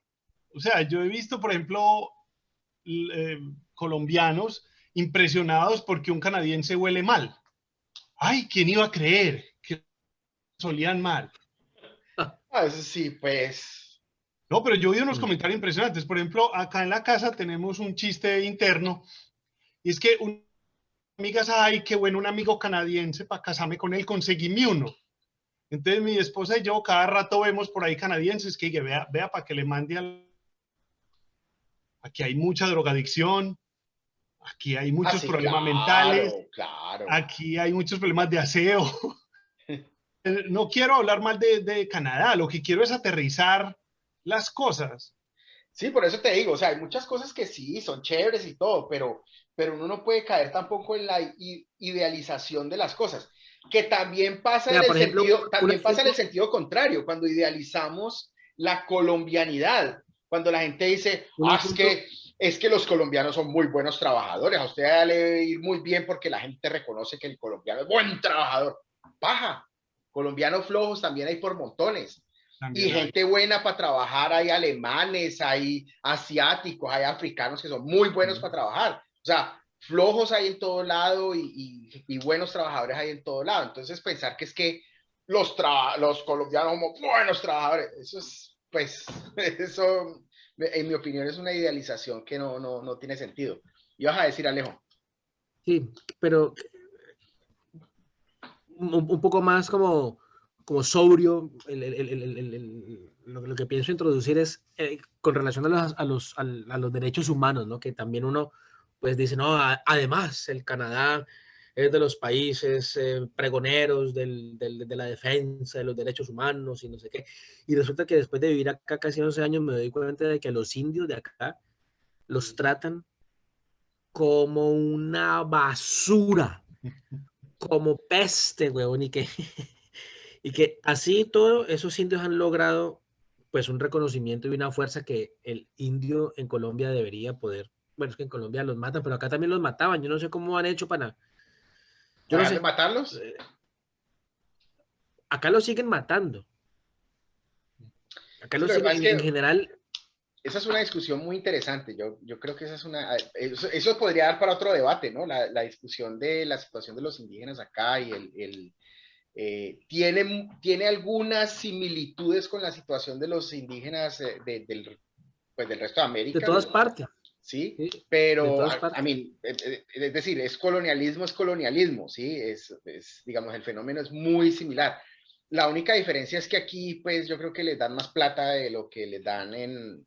o sea, yo he visto, por ejemplo, colombianos impresionados porque un canadiense huele mal. Ay, ¿quién iba a creer que solían mal? Eso sí, pues. No, pero yo vi unos Mm. comentarios impresionantes. Por ejemplo, acá en la casa tenemos un chiste interno y es que una amiga dice, ay, qué bueno, un amigo canadiense para casarme con él, conseguíme uno. Entonces mi esposa y yo cada rato vemos por ahí canadienses que vea para que le mande al... Aquí hay mucha drogadicción, aquí hay Ah, muchos sí, problemas mentales, claro, claro. aquí hay muchos problemas de aseo. No quiero hablar mal de Canadá, lo que quiero es aterrizar las cosas. Sí, por eso te digo, o sea, hay muchas cosas que sí, son chéveres y todo, pero uno no puede caer tampoco en la idealización de las cosas, que Mira, por ejemplo, un también pasa en el asunto, sentido contrario, cuando idealizamos la colombianidad, cuando la gente dice, un asunto, es que los colombianos son muy buenos trabajadores, a usted le debe ir muy bien porque la gente reconoce que el colombiano es buen trabajador. Paja, colombianos flojos también hay por montones. Y También hay. gente buena para trabajar, hay alemanes, hay asiáticos, hay africanos que son muy buenos para trabajar. O sea, flojos hay en todo lado y buenos trabajadores hay en todo lado. Entonces, pensar que es que los colombianos somos buenos trabajadores, eso es, pues, eso, en mi opinión, es una idealización que no tiene sentido. Y vas a decir, Alejo. sí, pero un poco más como sobrio, lo que pienso introducir es con relación a los derechos humanos, ¿no? Que también uno pues dice, no, además el Canadá es de los países pregoneros de la defensa de los derechos humanos y no sé qué. Y resulta que después de vivir acá casi 11 años me doy cuenta de que a los indios de acá los tratan como una basura, como peste, huevón, y que así todo esos indios han logrado pues un reconocimiento y una fuerza que el indio en Colombia debería poder. Bueno, es que en Colombia los matan, pero acá también los mataban. Yo no sé cómo han hecho para... Yo no ¿Dejar de sé. matarlos? Acá los siguen matando. Acá Sí, los lo que pasa siguen es en que general. esa es una discusión muy interesante. Yo creo que eso podría dar para otro debate, ¿no? La discusión de la situación de los indígenas acá y tiene algunas similitudes con la situación de los indígenas pues, del resto de De América, todas partes. ¿sí? ¿Sí? De Pero, todas partes. es decir, es colonialismo, ¿sí? Digamos, el fenómeno es muy similar. La única diferencia es que aquí, pues, yo creo que les dan más plata de lo que les dan en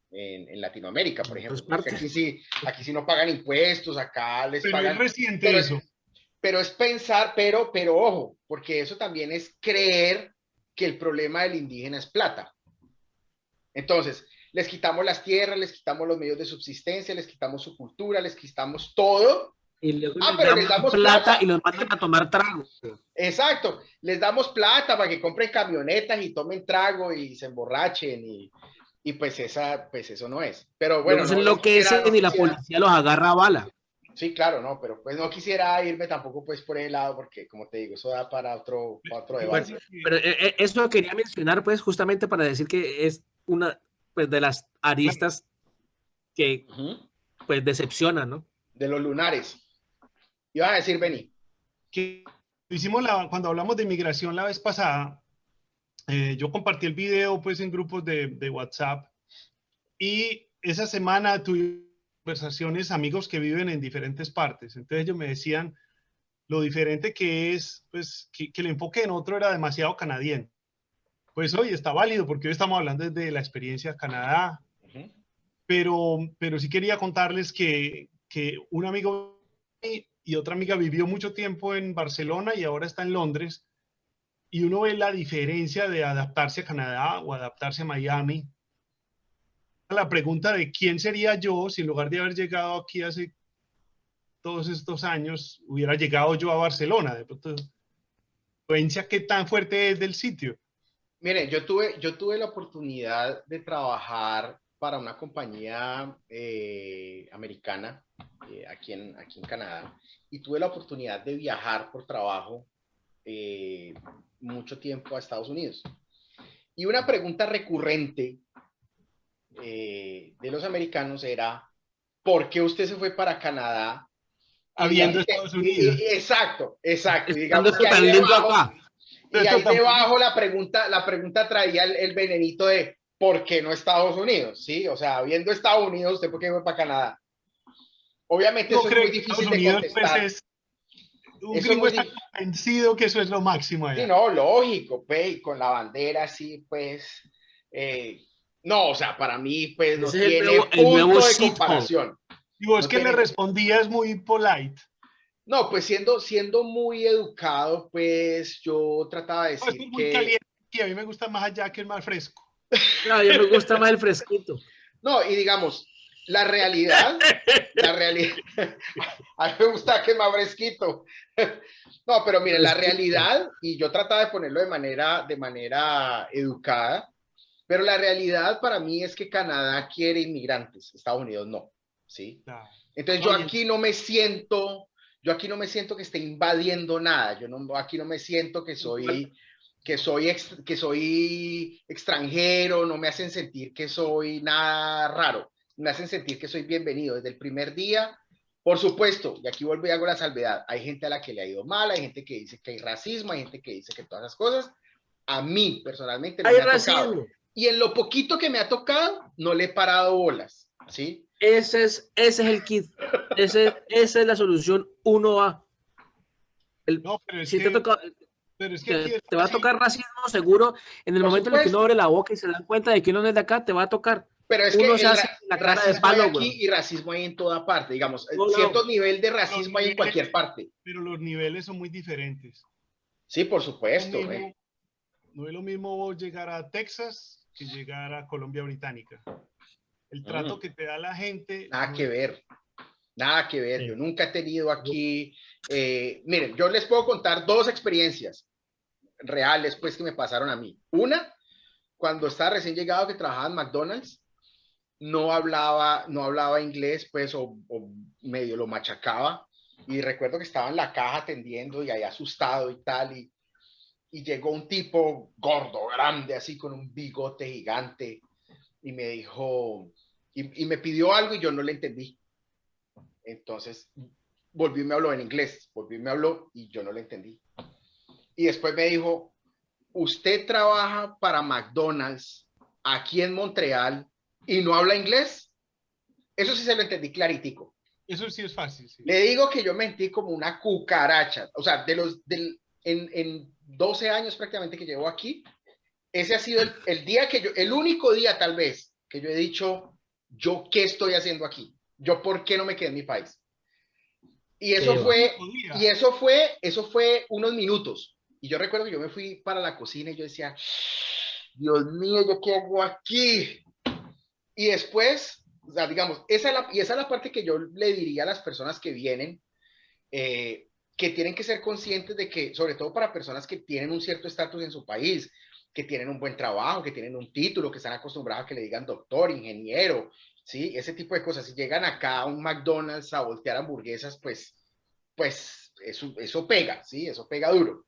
Latinoamérica, por De todas ejemplo. ¿No? Es que partes. aquí sí no pagan impuestos, acá les Pero es pagan, reciente pero eso. es pensar, pero ojo, porque eso también es creer que el problema del indígena es plata. Entonces, les quitamos las tierras, les quitamos los medios de subsistencia, les quitamos su cultura, les quitamos todo. Y luego Ah, les pero les dan damos plata y plata. los mandan a tomar trago. Exacto, les damos plata para que compren camionetas y tomen trago y se emborrachen y pues eso no es. Pero bueno, Luego se no quisiera, enloquecen y la policía los agarra a bala. sí, claro, no, pero pues no quisiera irme tampoco pues por ese lado porque como te digo, eso da para otro Yo Bueno, debate. creo que, pero eso quería mencionar, pues, justamente para decir que es una pues, de las claro, aristas que, Uh -huh. pues, decepcionan, ¿no? De los lunares. Ibas a decir, Benny. que hicimos cuando hablamos de inmigración la vez pasada, yo compartí el video pues en grupos de WhatsApp y esa semana tuve conversaciones, amigos que viven en diferentes partes. Entonces ellos me decían lo diferente que es, pues que el enfoque en otro era demasiado canadiense. Pues hoy está válido porque hoy estamos hablando de la experiencia Canadá, Uh -huh. pero sí quería contarles que un amigo y otra amiga vivió mucho tiempo en Barcelona y ahora está en Londres, y uno ve la diferencia de adaptarse a Canadá o adaptarse a Miami. La pregunta de quién sería yo si en lugar de haber llegado aquí hace todos estos años, hubiera llegado yo a Barcelona. De pronto, influencia qué tan fuerte es del sitio. Miren, yo tuve la oportunidad de trabajar para una compañía americana aquí en Canadá, y tuve la oportunidad de viajar por trabajo mucho tiempo a Estados Unidos. Y una pregunta recurrente de los americanos era, ¿por qué usted se fue para Canadá? Habiendo Estados Unidos. Exacto. Y Estando digamos esto que tan ahí lindo debajo, acá. y ahí debajo la pregunta traía el venenito de ¿por qué no Estados Unidos? ¿Sí? O sea, habiendo Estados Unidos, ¿usted por qué fue para Canadá? Obviamente Yo eso es creo muy que difícil Estados de Unidos, pues, contestar. es un Eso es gringo muy está difícil. convencido que eso es lo máximo Sí, allá. no, lógico, pues, y con la bandera así, pues, no, o sea, para mí, pues, no Ese es tiene el nuevo punto de shithole. comparación. Y vos No que le tiene, respondías muy polite. no, pues siendo muy educado, pues yo trataba de No, esto decir es muy que, caliente y a mí me gusta más allá que es más fresco. No, a mí me gusta más el fresquito. no, y digamos, la realidad, a mí me gusta que más fresquito. No, pero miren, la Fresquito. realidad, y yo trataba de ponerlo de manera educada, pero la realidad para mí es que Canadá quiere inmigrantes, Estados Unidos no, ¿sí? Claro. Entonces No, y yo aquí no me siento que esté invadiendo nada, aquí no me siento que soy extranjero, no me hacen sentir que soy nada raro, me hacen sentir que soy bienvenido desde el primer día. Por supuesto, y aquí vuelvo y hago la salvedad, hay gente a la que le ha ido mal, hay gente que dice que hay racismo, hay gente que dice que todas las cosas, a mí personalmente no Hay me ha tocado. racismo. Y en lo poquito que me ha tocado, no le he parado bolas, ¿sí? Ese es el kit. Esa es la solución 1A. no, pero es Si te que, toca, pero es que aquí es te va a así. tocar racismo seguro en el Por momento en el que uno supuesto. abre la boca y se da cuenta de que uno no es de acá, te va a tocar. Pero es Uno que se hace la cara de racismo hay palo, aquí güey. y racismo hay en toda parte, digamos, No, cierto no. nivel de Los racismo hay en niveles, cualquier parte. pero los niveles son muy diferentes. Sí, por Lo supuesto. mismo, no es lo mismo vos llegar a Texas que llegar a Colombia Británica. El trato que te da la gente Nada no que es... ver, nada que ver. Sí. Yo nunca he tenido aquí, miren, yo les puedo contar dos experiencias reales, pues, que me pasaron a mí. Una, cuando estaba recién llegado que trabajaba en McDonald's, no hablaba inglés, pues, o medio lo machacaba. Y recuerdo que estaba en la caja atendiendo y ahí asustado y tal, y llegó un tipo gordo, grande, así con un bigote gigante, y me dijo, y me pidió algo y yo no le entendí. Entonces, volvió y me habló en inglés, volvió y me habló y yo no le entendí. Y después me dijo, ¿usted trabaja para McDonald's aquí en Montreal y no habla inglés? Eso sí se lo entendí claritico. Eso sí es fácil, sí. Le digo que yo mentí como una cucaracha. O sea, en 12 años prácticamente que llevo aquí, ese ha sido el día el único día tal vez que yo he dicho, ¿yo qué estoy haciendo aquí? ¿Yo por qué no me quedé en mi país? Y eso Qué va. fue unos minutos. Y yo recuerdo que yo me fui para la cocina y yo decía, Dios mío, ¿yo qué hago aquí? Y después, o sea, digamos, esa es la parte que yo le diría a las personas que vienen, que tienen que ser conscientes de que, sobre todo para personas que tienen un cierto estatus en su país, que tienen un buen trabajo, que tienen un título, que están acostumbrados a que le digan doctor, ingeniero, ¿sí? Ese tipo de cosas. Si llegan acá a un McDonald's a voltear hamburguesas, pues eso pega, ¿sí? Eso pega duro.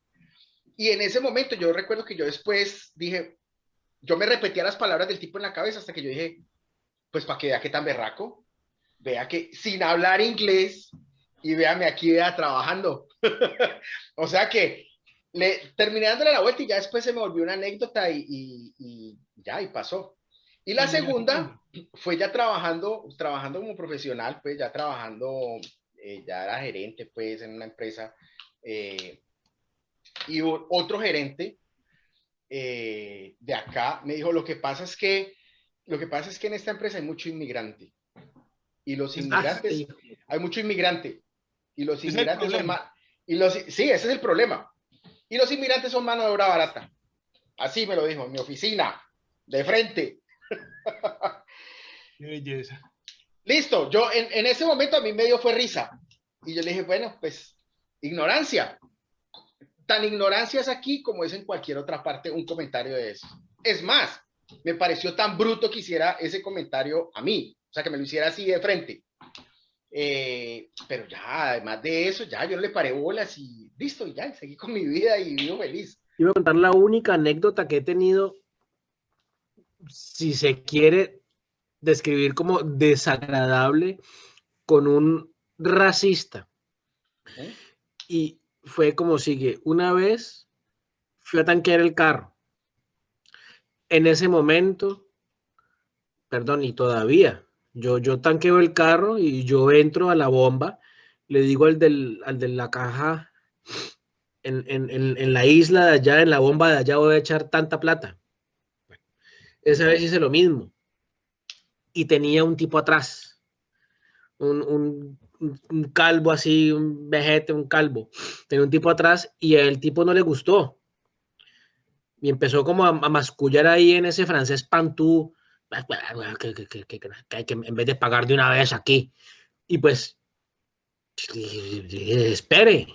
Y en ese momento yo recuerdo que yo después dije, yo me repetía las palabras del tipo en la cabeza hasta que yo dije, pues para que vea qué tan berraco, vea que sin hablar inglés y véame aquí, vea, trabajando. O sea que terminé dándole la vuelta y ya después se me volvió una anécdota y ya, y pasó. Y la Y la segunda segunda. fue ya trabajando como profesional, pues ya trabajando, ya era gerente, pues, en una empresa. Y otro gerente de acá me dijo, lo que pasa es que en esta empresa hay mucho inmigrante. Y los inmigrantes, hay mucho inmigrante. Y los Ese es el inmigrantes son problema. sí, ese es el problema. Y los inmigrantes son mano de obra barata. Así me lo dijo en mi oficina, de frente. Qué belleza. Listo, yo en ese momento a mí me dio fue risa. Y yo le dije, bueno, pues ignorancia. Tan ignorancia es aquí como es en cualquier otra parte un comentario de eso. Es más, me pareció tan bruto que hiciera ese comentario a mí. O sea, que me lo hiciera así de frente. Pero ya, además de eso, ya yo no le paré bolas y listo, y ya, seguí con mi vida y vivo feliz. Iba a contar la única anécdota que he tenido, si se quiere describir como desagradable, con un racista. ¿Eh? Y fue como sigue. Una vez fui a tanquear el carro. En ese momento, perdón, y todavía, yo tanqueo el carro y yo entro a la bomba, le digo al de la caja, en la isla de allá, en la bomba de allá voy a echar tanta plata. Bueno, esa vez hice lo mismo. Y tenía un tipo atrás, un calvo así, un vejete, un calvo. Tenía un tipo atrás y el tipo no le gustó. Y empezó como a mascullar ahí en ese francés pantú, que en vez de pagar de una vez aquí. Y pues, espere.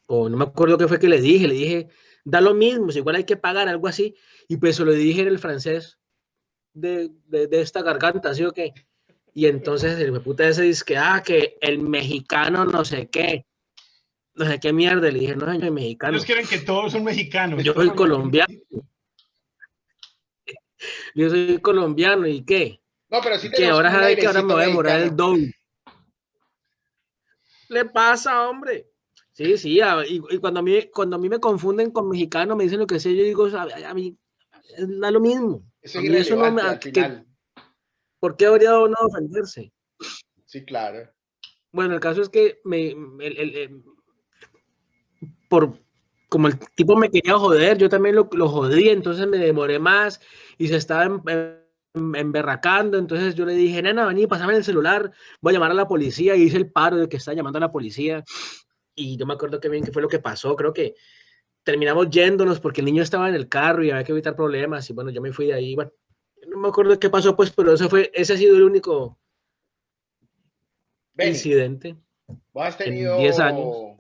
O no me acuerdo qué fue que le dije, da lo mismo, si igual hay que pagar, algo así. Y pues se lo dije en el francés de esta garganta, ¿sí o qué? Y entonces el puta ese dice que el mexicano no sé qué mierda. Le dije, no, yo soy Ellos mexicano, quieren que todos son mexicanos, yo soy todos los colombiano, ¿y qué? No, pero sí Y que tenemos ahora como un sabe que ahora me airecito voy a demorar el mexicano. doble. ¿Le pasa, hombre? Sí, sí, y cuando a mí me confunden con mexicano, me dicen lo que sé, yo digo, a mí da lo mismo. Eso A es mí eso no me... irrelevante al final. ¿Por qué habría uno ofenderse? Sí, claro. Bueno, el caso es que por como el tipo me quería joder, yo también lo jodí, entonces me demoré más y se estaba emberracando, entonces yo le dije, nena, vení, pásame el celular, voy a llamar a la policía, y hice el paro de que está llamando a la policía, y yo me acuerdo que bien qué fue lo que pasó, creo que terminamos yéndonos porque el niño estaba en el carro y había que evitar problemas, y bueno, yo me fui de ahí, bueno, no me acuerdo qué pasó, pues, pero ese ha sido el único Benny, incidente ¿vos has en 10 años. tenido,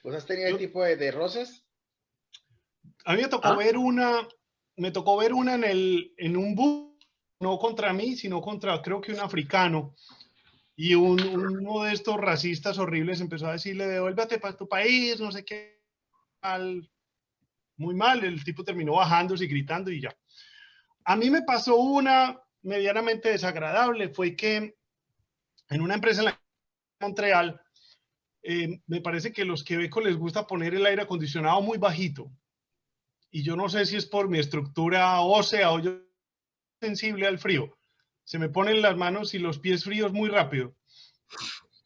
vos has tenido el Yo, tipo de roces? a mí ¿Ah? me tocó ver una en un bus, no contra mí, sino contra creo que un africano. Y uno de estos racistas horribles empezó a decirle, devuélvete para tu país, no sé qué, mal, muy mal. El tipo terminó bajándose y gritando y ya. A mí me pasó una medianamente desagradable, fue que en una empresa en Montreal, me parece que a los quebecos les gusta poner el aire acondicionado muy bajito. Y yo no sé si es por mi estructura ósea o yo sensible al frío. Se me ponen las manos y los pies fríos muy rápido.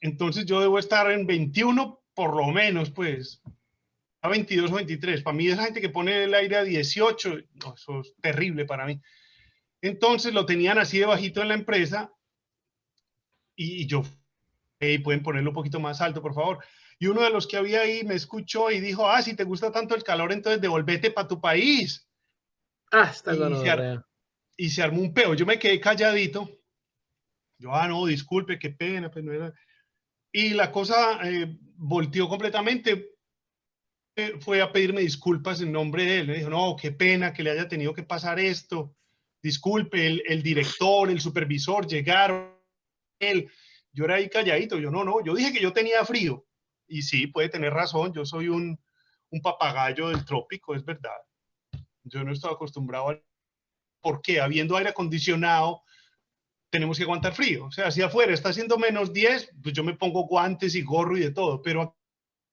Entonces yo debo estar en 21 por lo menos, pues, a 22 o 23. Para mí esa gente que pone el aire a 18, no, eso es terrible para mí. Entonces lo tenían así de bajito en la empresa y yo, hey, pueden ponerlo un poquito más alto, por favor. Y uno de los que había ahí me escuchó y dijo, si te gusta tanto el calor, entonces devolvete para tu país. Está Y gonorrea. se armó un peo. Yo me quedé calladito. Yo, no, disculpe, qué pena, pues no era. Y la cosa volteó completamente. Fue a pedirme disculpas en nombre de él. Me dijo, no, qué pena que le haya tenido que pasar esto. Disculpe, el director, el supervisor llegaron. Él. Yo era ahí calladito. Yo, no, yo dije que yo tenía frío. Y sí, puede tener razón. Yo soy un papagayo del trópico, es verdad. Yo no estaba acostumbrado a... ¿Por qué? Habiendo aire acondicionado, tenemos que aguantar frío. O sea, si afuera está haciendo -10, pues yo me pongo guantes y gorro y de todo. Pero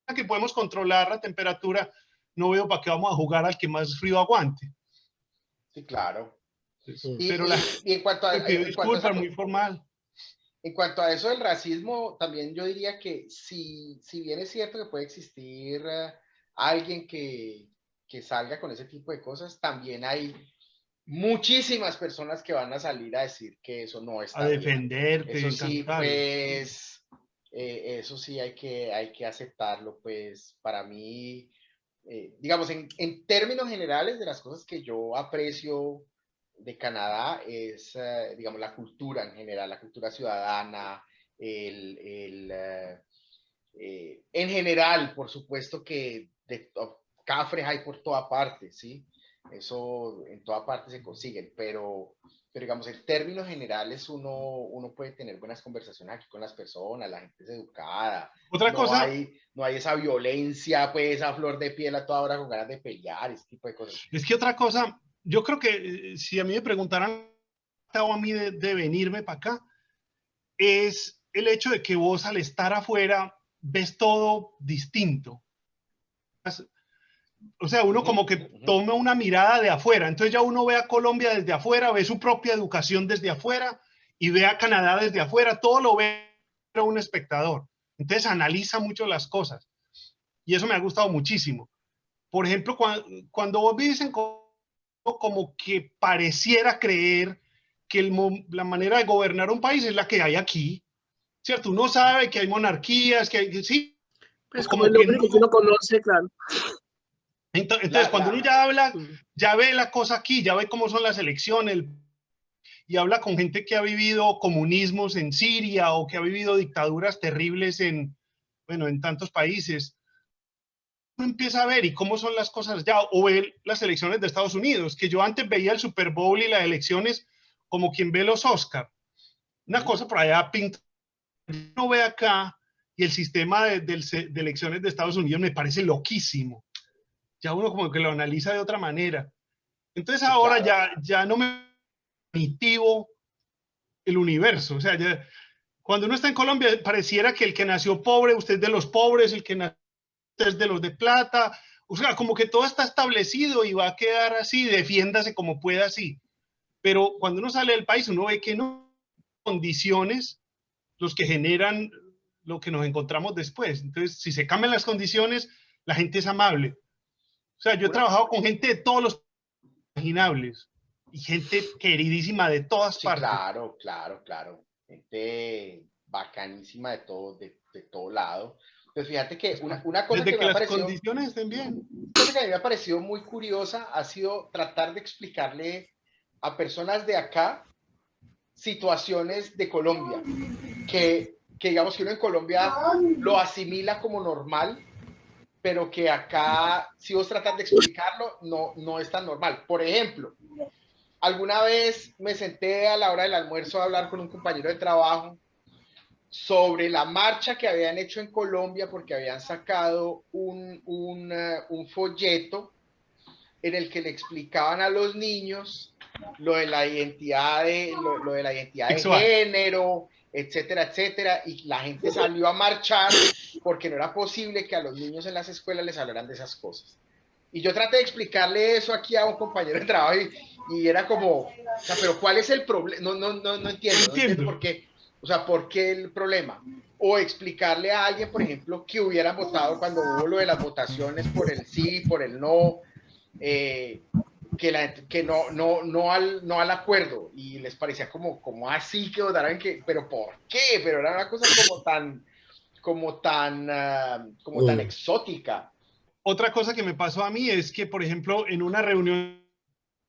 aquí que podemos controlar la temperatura, no veo para qué vamos a jugar al que más frío aguante. Sí, claro. Mm. Pero la Y me pidió en cuanto a disculpas, muy formal. en cuanto a eso del racismo, también yo diría que si bien es cierto que puede existir alguien que salga con ese tipo de cosas, también hay muchísimas personas que van a salir a decir que eso no A está bien. defenderte, Eso sí, claro. pues Eso sí hay que aceptarlo, pues para mí, digamos, en términos generales de las cosas que yo aprecio de Canadá es, digamos, la cultura en general, la cultura ciudadana, en general, por supuesto que cafres hay por toda parte, ¿sí? Eso en toda parte se consiguen, pero digamos, en términos generales uno puede tener buenas conversaciones aquí con las personas, la gente es educada, Otra cosa, no hay esa violencia, pues, a flor de piel a toda hora con ganas de pelear, ese tipo de cosas. es que otra cosa, yo creo que si a mí me preguntaran o a mí de venirme para acá, es el hecho de que vos al estar afuera ves todo distinto. O sea, uno como que toma una mirada de afuera, entonces ya uno ve a Colombia desde afuera, ve su propia educación desde afuera y ve a Canadá desde afuera, todo lo ve un espectador. Entonces analiza mucho las cosas y eso me ha gustado muchísimo. Por ejemplo, cuando vos vives en como que pareciera creer que la manera de gobernar un país es la que hay aquí, ¿cierto? Uno sabe que hay monarquías, que sí, Pues como como el que hombre no. que uno conoce, claro. Entonces, cuando uno ya habla, ya ve la cosa aquí, ya ve cómo son las elecciones y habla con gente que ha vivido comunismos en Siria o que ha vivido dictaduras terribles bueno, en tantos países. Uno empieza a ver y cómo son las cosas ya, o ver las elecciones de Estados Unidos, que yo antes veía el Super Bowl y las elecciones como quien ve los Oscar. Una cosa por allá pinta, uno ve acá y el sistema de elecciones de Estados Unidos me parece loquísimo. Ya uno como que lo analiza de otra manera. Entonces Sí, ahora claro. ya no me permitivo el universo. O sea, ya, cuando uno está en Colombia pareciera que el que nació pobre, usted es de los pobres, el que nació es de los de plata. O sea, como que todo está establecido y va a quedar así, defiéndase como pueda así. Pero cuando uno sale del país, uno ve que no hay condiciones los que generan lo que nos encontramos después. Entonces, si se cambian las condiciones, la gente es amable. O sea, yo he Una, trabajado con gente de todos los imaginables y gente queridísima de todas sí, partes. claro, claro, claro. Gente bacanísima de todo lado. Pues fíjate que una cosa Desde que que me ha las parecido, condiciones estén bien. cosa que a mí me ha parecido muy curiosa ha sido tratar de explicarle a personas de acá situaciones de Colombia, que digamos que uno en Colombia lo asimila como normal, pero que acá, si vos tratas de explicarlo, no es tan normal. Por ejemplo, alguna vez me senté a la hora del almuerzo a hablar con un compañero de trabajo sobre la marcha que habían hecho en Colombia porque habían sacado un folleto en el que le explicaban a los niños lo de la identidad lo de la identidad de Sexual. género, etcétera, etcétera, y la gente salió a marchar porque no era posible que a los niños en las escuelas les hablaran de esas cosas. Y yo traté de explicarle eso aquí a un compañero de trabajo y era como, o sea, pero ¿cuál es el problema? No entiendo por qué, o sea, ¿por qué el problema? O explicarle a alguien, por ejemplo, que hubieran votado cuando hubo lo de las votaciones por el sí, por el no, que no al acuerdo, y les parecía como así que votaran, pero ¿por qué? Pero era una cosa como tan exótica. Otra cosa que me pasó a mí es que, por ejemplo, en una reunión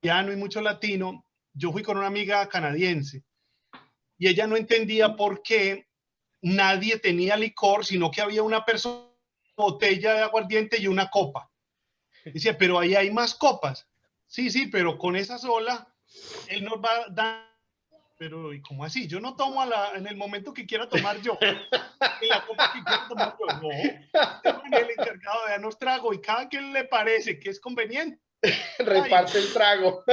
ya no hay mucho latino, yo fui con una amiga canadiense y ella no entendía por qué nadie tenía licor, sino que había una persona, botella de aguardiente y una copa. Decía, pero ahí hay más copas. Sí, sí, pero con esa sola, él nos va a dar. Pero, ¿y cómo así? Yo no tomo en el momento que quiera tomar yo. En la copa que quiera tomar yo. No. Usted es el encargado de darnos trago y cada quien le parece que es conveniente. Reparte el trago.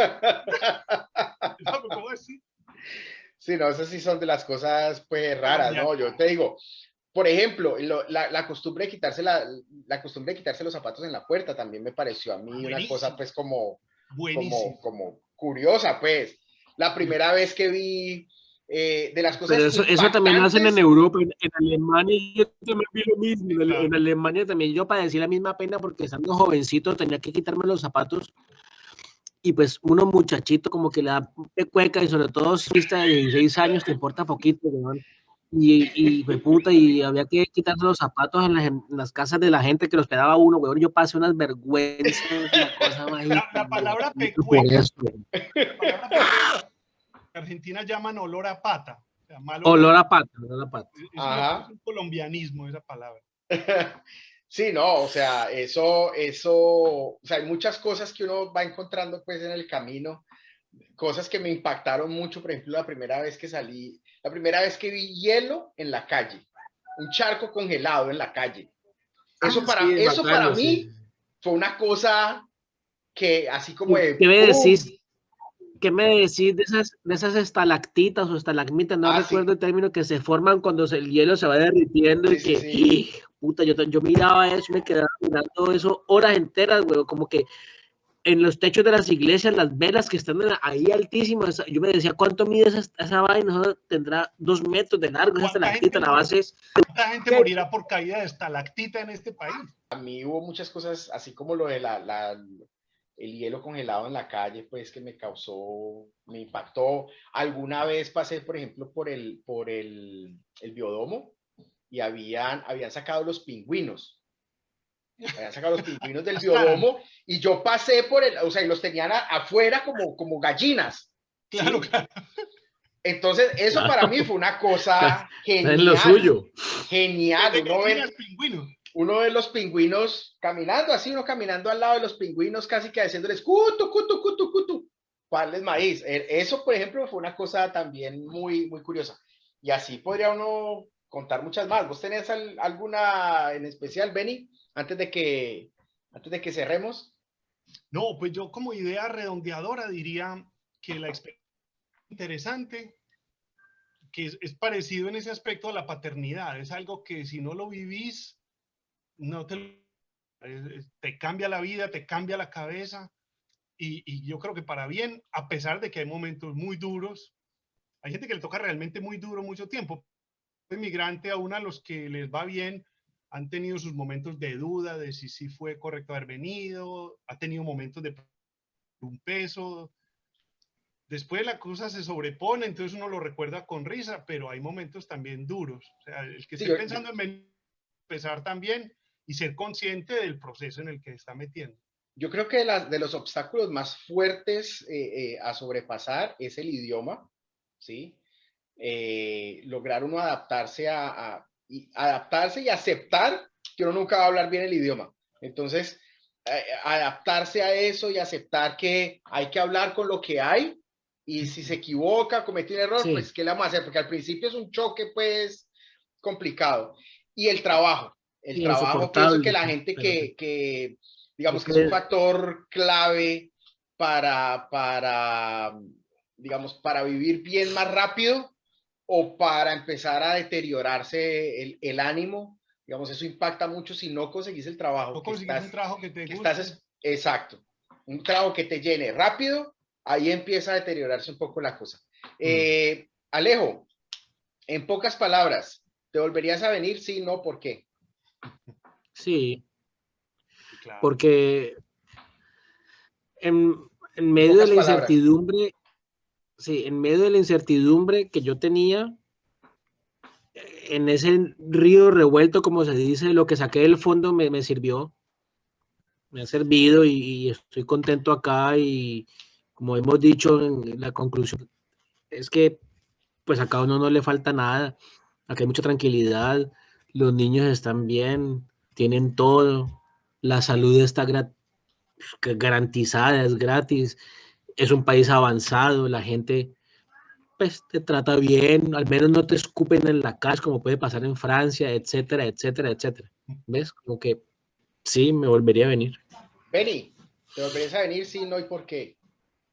¿Cómo así? Sí, no, esas sí son de las cosas pues raras, Colombiano. ¿no? Yo te digo, por ejemplo, la costumbre de quitarse la costumbre de quitarse los zapatos en la puerta también me pareció a mí una cosa Buenísimo. pues Buenísimo. como curiosa, pues. La primera vez que vi de las Pero cosas eso también lo hacen en impactantes. Europa, en Alemania yo también vi lo mismo. Sí, claro. En Alemania también yo padecí la misma pena porque estando jovencito tenía que quitarme los zapatos y pues uno muchachito como que le da cueca y sobre todo si viste de 16 años te importa poquito, ¿no? y fue puta, y había que quitarse los zapatos en las casas de la gente que lo esperaba a uno, weón. Yo pasé unas vergüenzas, la cosa más La palabra por pecueca, eso. la palabra pecueca, en Argentina llaman olor a pata, o sea, mal Olor olor. a pata, olor a pata. Es un colombianismo esa palabra. Sí, no, o sea, o sea, hay muchas cosas que uno va encontrando pues en el camino, cosas que me impactaron mucho, por ejemplo, la primera vez que salí, la primera vez que vi hielo en la calle, un charco congelado en la calle. Sí, Eso para bacano, sí. mí fue una cosa que así como de ¿Qué me ¡pum! decís? ¿Qué me decís de esas estalactitas o estalagmitas? No Ah, sí, recuerdo el término que se forman cuando el hielo se va derritiendo sí, y sí, que, sí. puta, yo miraba eso y me quedaba mirando eso horas enteras, güey, como que en los techos de las iglesias, las velas que están ahí altísimas, yo me decía, ¿cuánto mide esa vaina? ¿No? Tendrá 2 metros de largo, esa estalactita, la base es... ¿Cuánta gente morirá por caída de estalactita en este país? A mí hubo muchas cosas, así como lo de el hielo congelado en la calle, pues que me impactó. Alguna vez pasé, por ejemplo, el biodomo y habían sacado los pingüinos. Habían sacado los pingüinos del Estaran. biodomo y yo pasé o sea, y los tenían afuera como gallinas, Claro, ¿sí? claro. Entonces, eso para mí fue una cosa Está en lo genial, suyo. genial. De gallinas, pingüinos. Uno de los pingüinos caminando, así uno caminando al lado de los pingüinos, casi que haciéndoles cutu, cutu, cutu, cutu, ¿cuál maíz? Eso, por ejemplo, fue una cosa también muy, muy curiosa. Y así podría uno contar muchas más. ¿Vos tenés alguna en especial, Benny, antes de que cerremos? No, pues yo como idea redondeadora diría que la experiencia interesante, que es parecido en ese aspecto a la paternidad, es algo que si no lo vivís, no te cambia la vida, te cambia la cabeza, y yo creo que para bien, a pesar de que hay momentos muy duros, hay gente que le toca realmente muy duro mucho tiempo. Inmigrante, aún a los que les va bien, han tenido sus momentos de duda de si fue correcto haber venido, ha tenido momentos de un peso. Después la cosa se sobrepone, entonces uno lo recuerda con risa, pero hay momentos también duros. O sea, el que Sí, esté pensando en empezar también y ser consciente del proceso en el que está metiendo. yo creo que de los obstáculos más fuertes a sobrepasar es el idioma, ¿sí? Lograr uno adaptarse y aceptar que uno nunca va a hablar bien el idioma. Entonces, adaptarse a eso y aceptar que hay que hablar con lo que hay y si se equivoca, comete un error, Sí, pues ¿qué le vamos a hacer? Porque al principio es un choque pues complicado. Y el trabajo pienso que insoportable. la gente Pero digamos que es un que, factor clave para digamos, para vivir bien más rápido o para empezar a deteriorarse el ánimo. Digamos, eso impacta mucho si no conseguís el trabajo No conseguís un trabajo que te guste. exacto, un trabajo que te llene rápido, ahí empieza a deteriorarse un poco la cosa. Alejo, en pocas palabras, ¿te volverías a venir? Sí, no, ¿por qué? sí, Sí, claro. porque en, en En medio de pocas la palabras. incertidumbre, sí, en medio de la incertidumbre que yo tenía, en ese río revuelto, como se dice, lo que saqué del fondo me sirvió, me ha servido y estoy contento acá y como hemos dicho en la conclusión, es que pues acá a uno no le falta nada, acá hay mucha tranquilidad, los niños están bien, tienen todo, la salud está garantizada, es gratis, es un país avanzado, la gente pues te trata bien, al menos no te escupen en la calle como puede pasar en Francia, etcétera, etcétera, etcétera. ¿Ves? Como que sí, me volvería a venir. Benny, ¿te volverías a venir? Sí, no, ¿y por qué?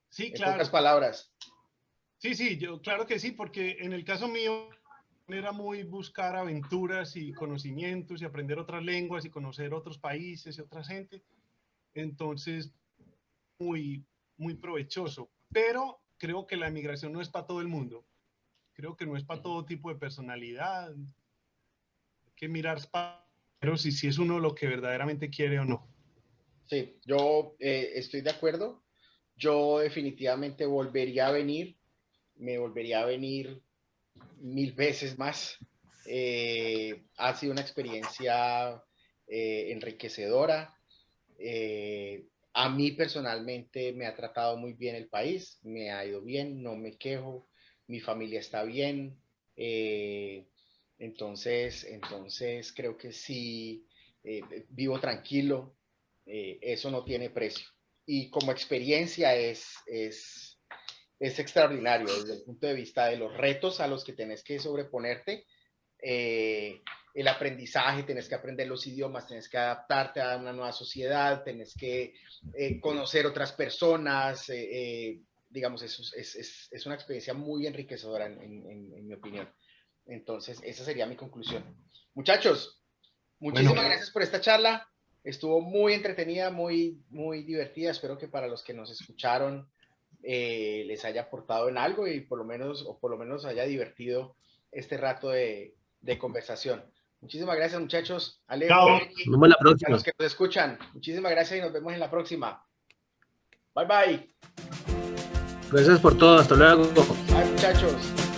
Sí, En pocas claro. palabras. Sí, sí, yo claro que sí, porque en el caso mío era muy buscar aventuras y conocimientos y aprender otras lenguas y conocer otros países y otra gente. Entonces, muy, muy provechoso. Pero creo que la emigración no es para todo el mundo. Creo que no es para todo tipo de personalidad. Hay que mirar pero si es uno lo que verdaderamente quiere o no. Sí, yo estoy de acuerdo. Yo definitivamente volvería a venir, me volvería a venir 1000 veces más. Ha sido una experiencia enriquecedora. A mí personalmente me ha tratado muy bien el país, me ha ido bien, no me quejo, mi familia está bien. Entonces creo que sí, vivo tranquilo, eso no tiene precio. Y como experiencia es extraordinario desde el punto de vista de los retos a los que tenés que sobreponerte, el aprendizaje, tenés que aprender los idiomas, tenés que adaptarte a una nueva sociedad, tenés que conocer otras personas, digamos, eso es una experiencia muy enriquecedora en mi opinión. Entonces, esa sería mi conclusión. Muchachos, muchísimas gracias por esta charla. Estuvo muy entretenida, muy divertida. Espero que para los que nos escucharon les haya aportado en algo y por lo menos haya divertido este rato de conversación. Muchísimas gracias, muchachos. Alejo, nos vemos la próxima. a los que nos escuchan, muchísimas gracias y nos vemos en la próxima. Bye, bye. Gracias por todo. Hasta luego. Bye, muchachos.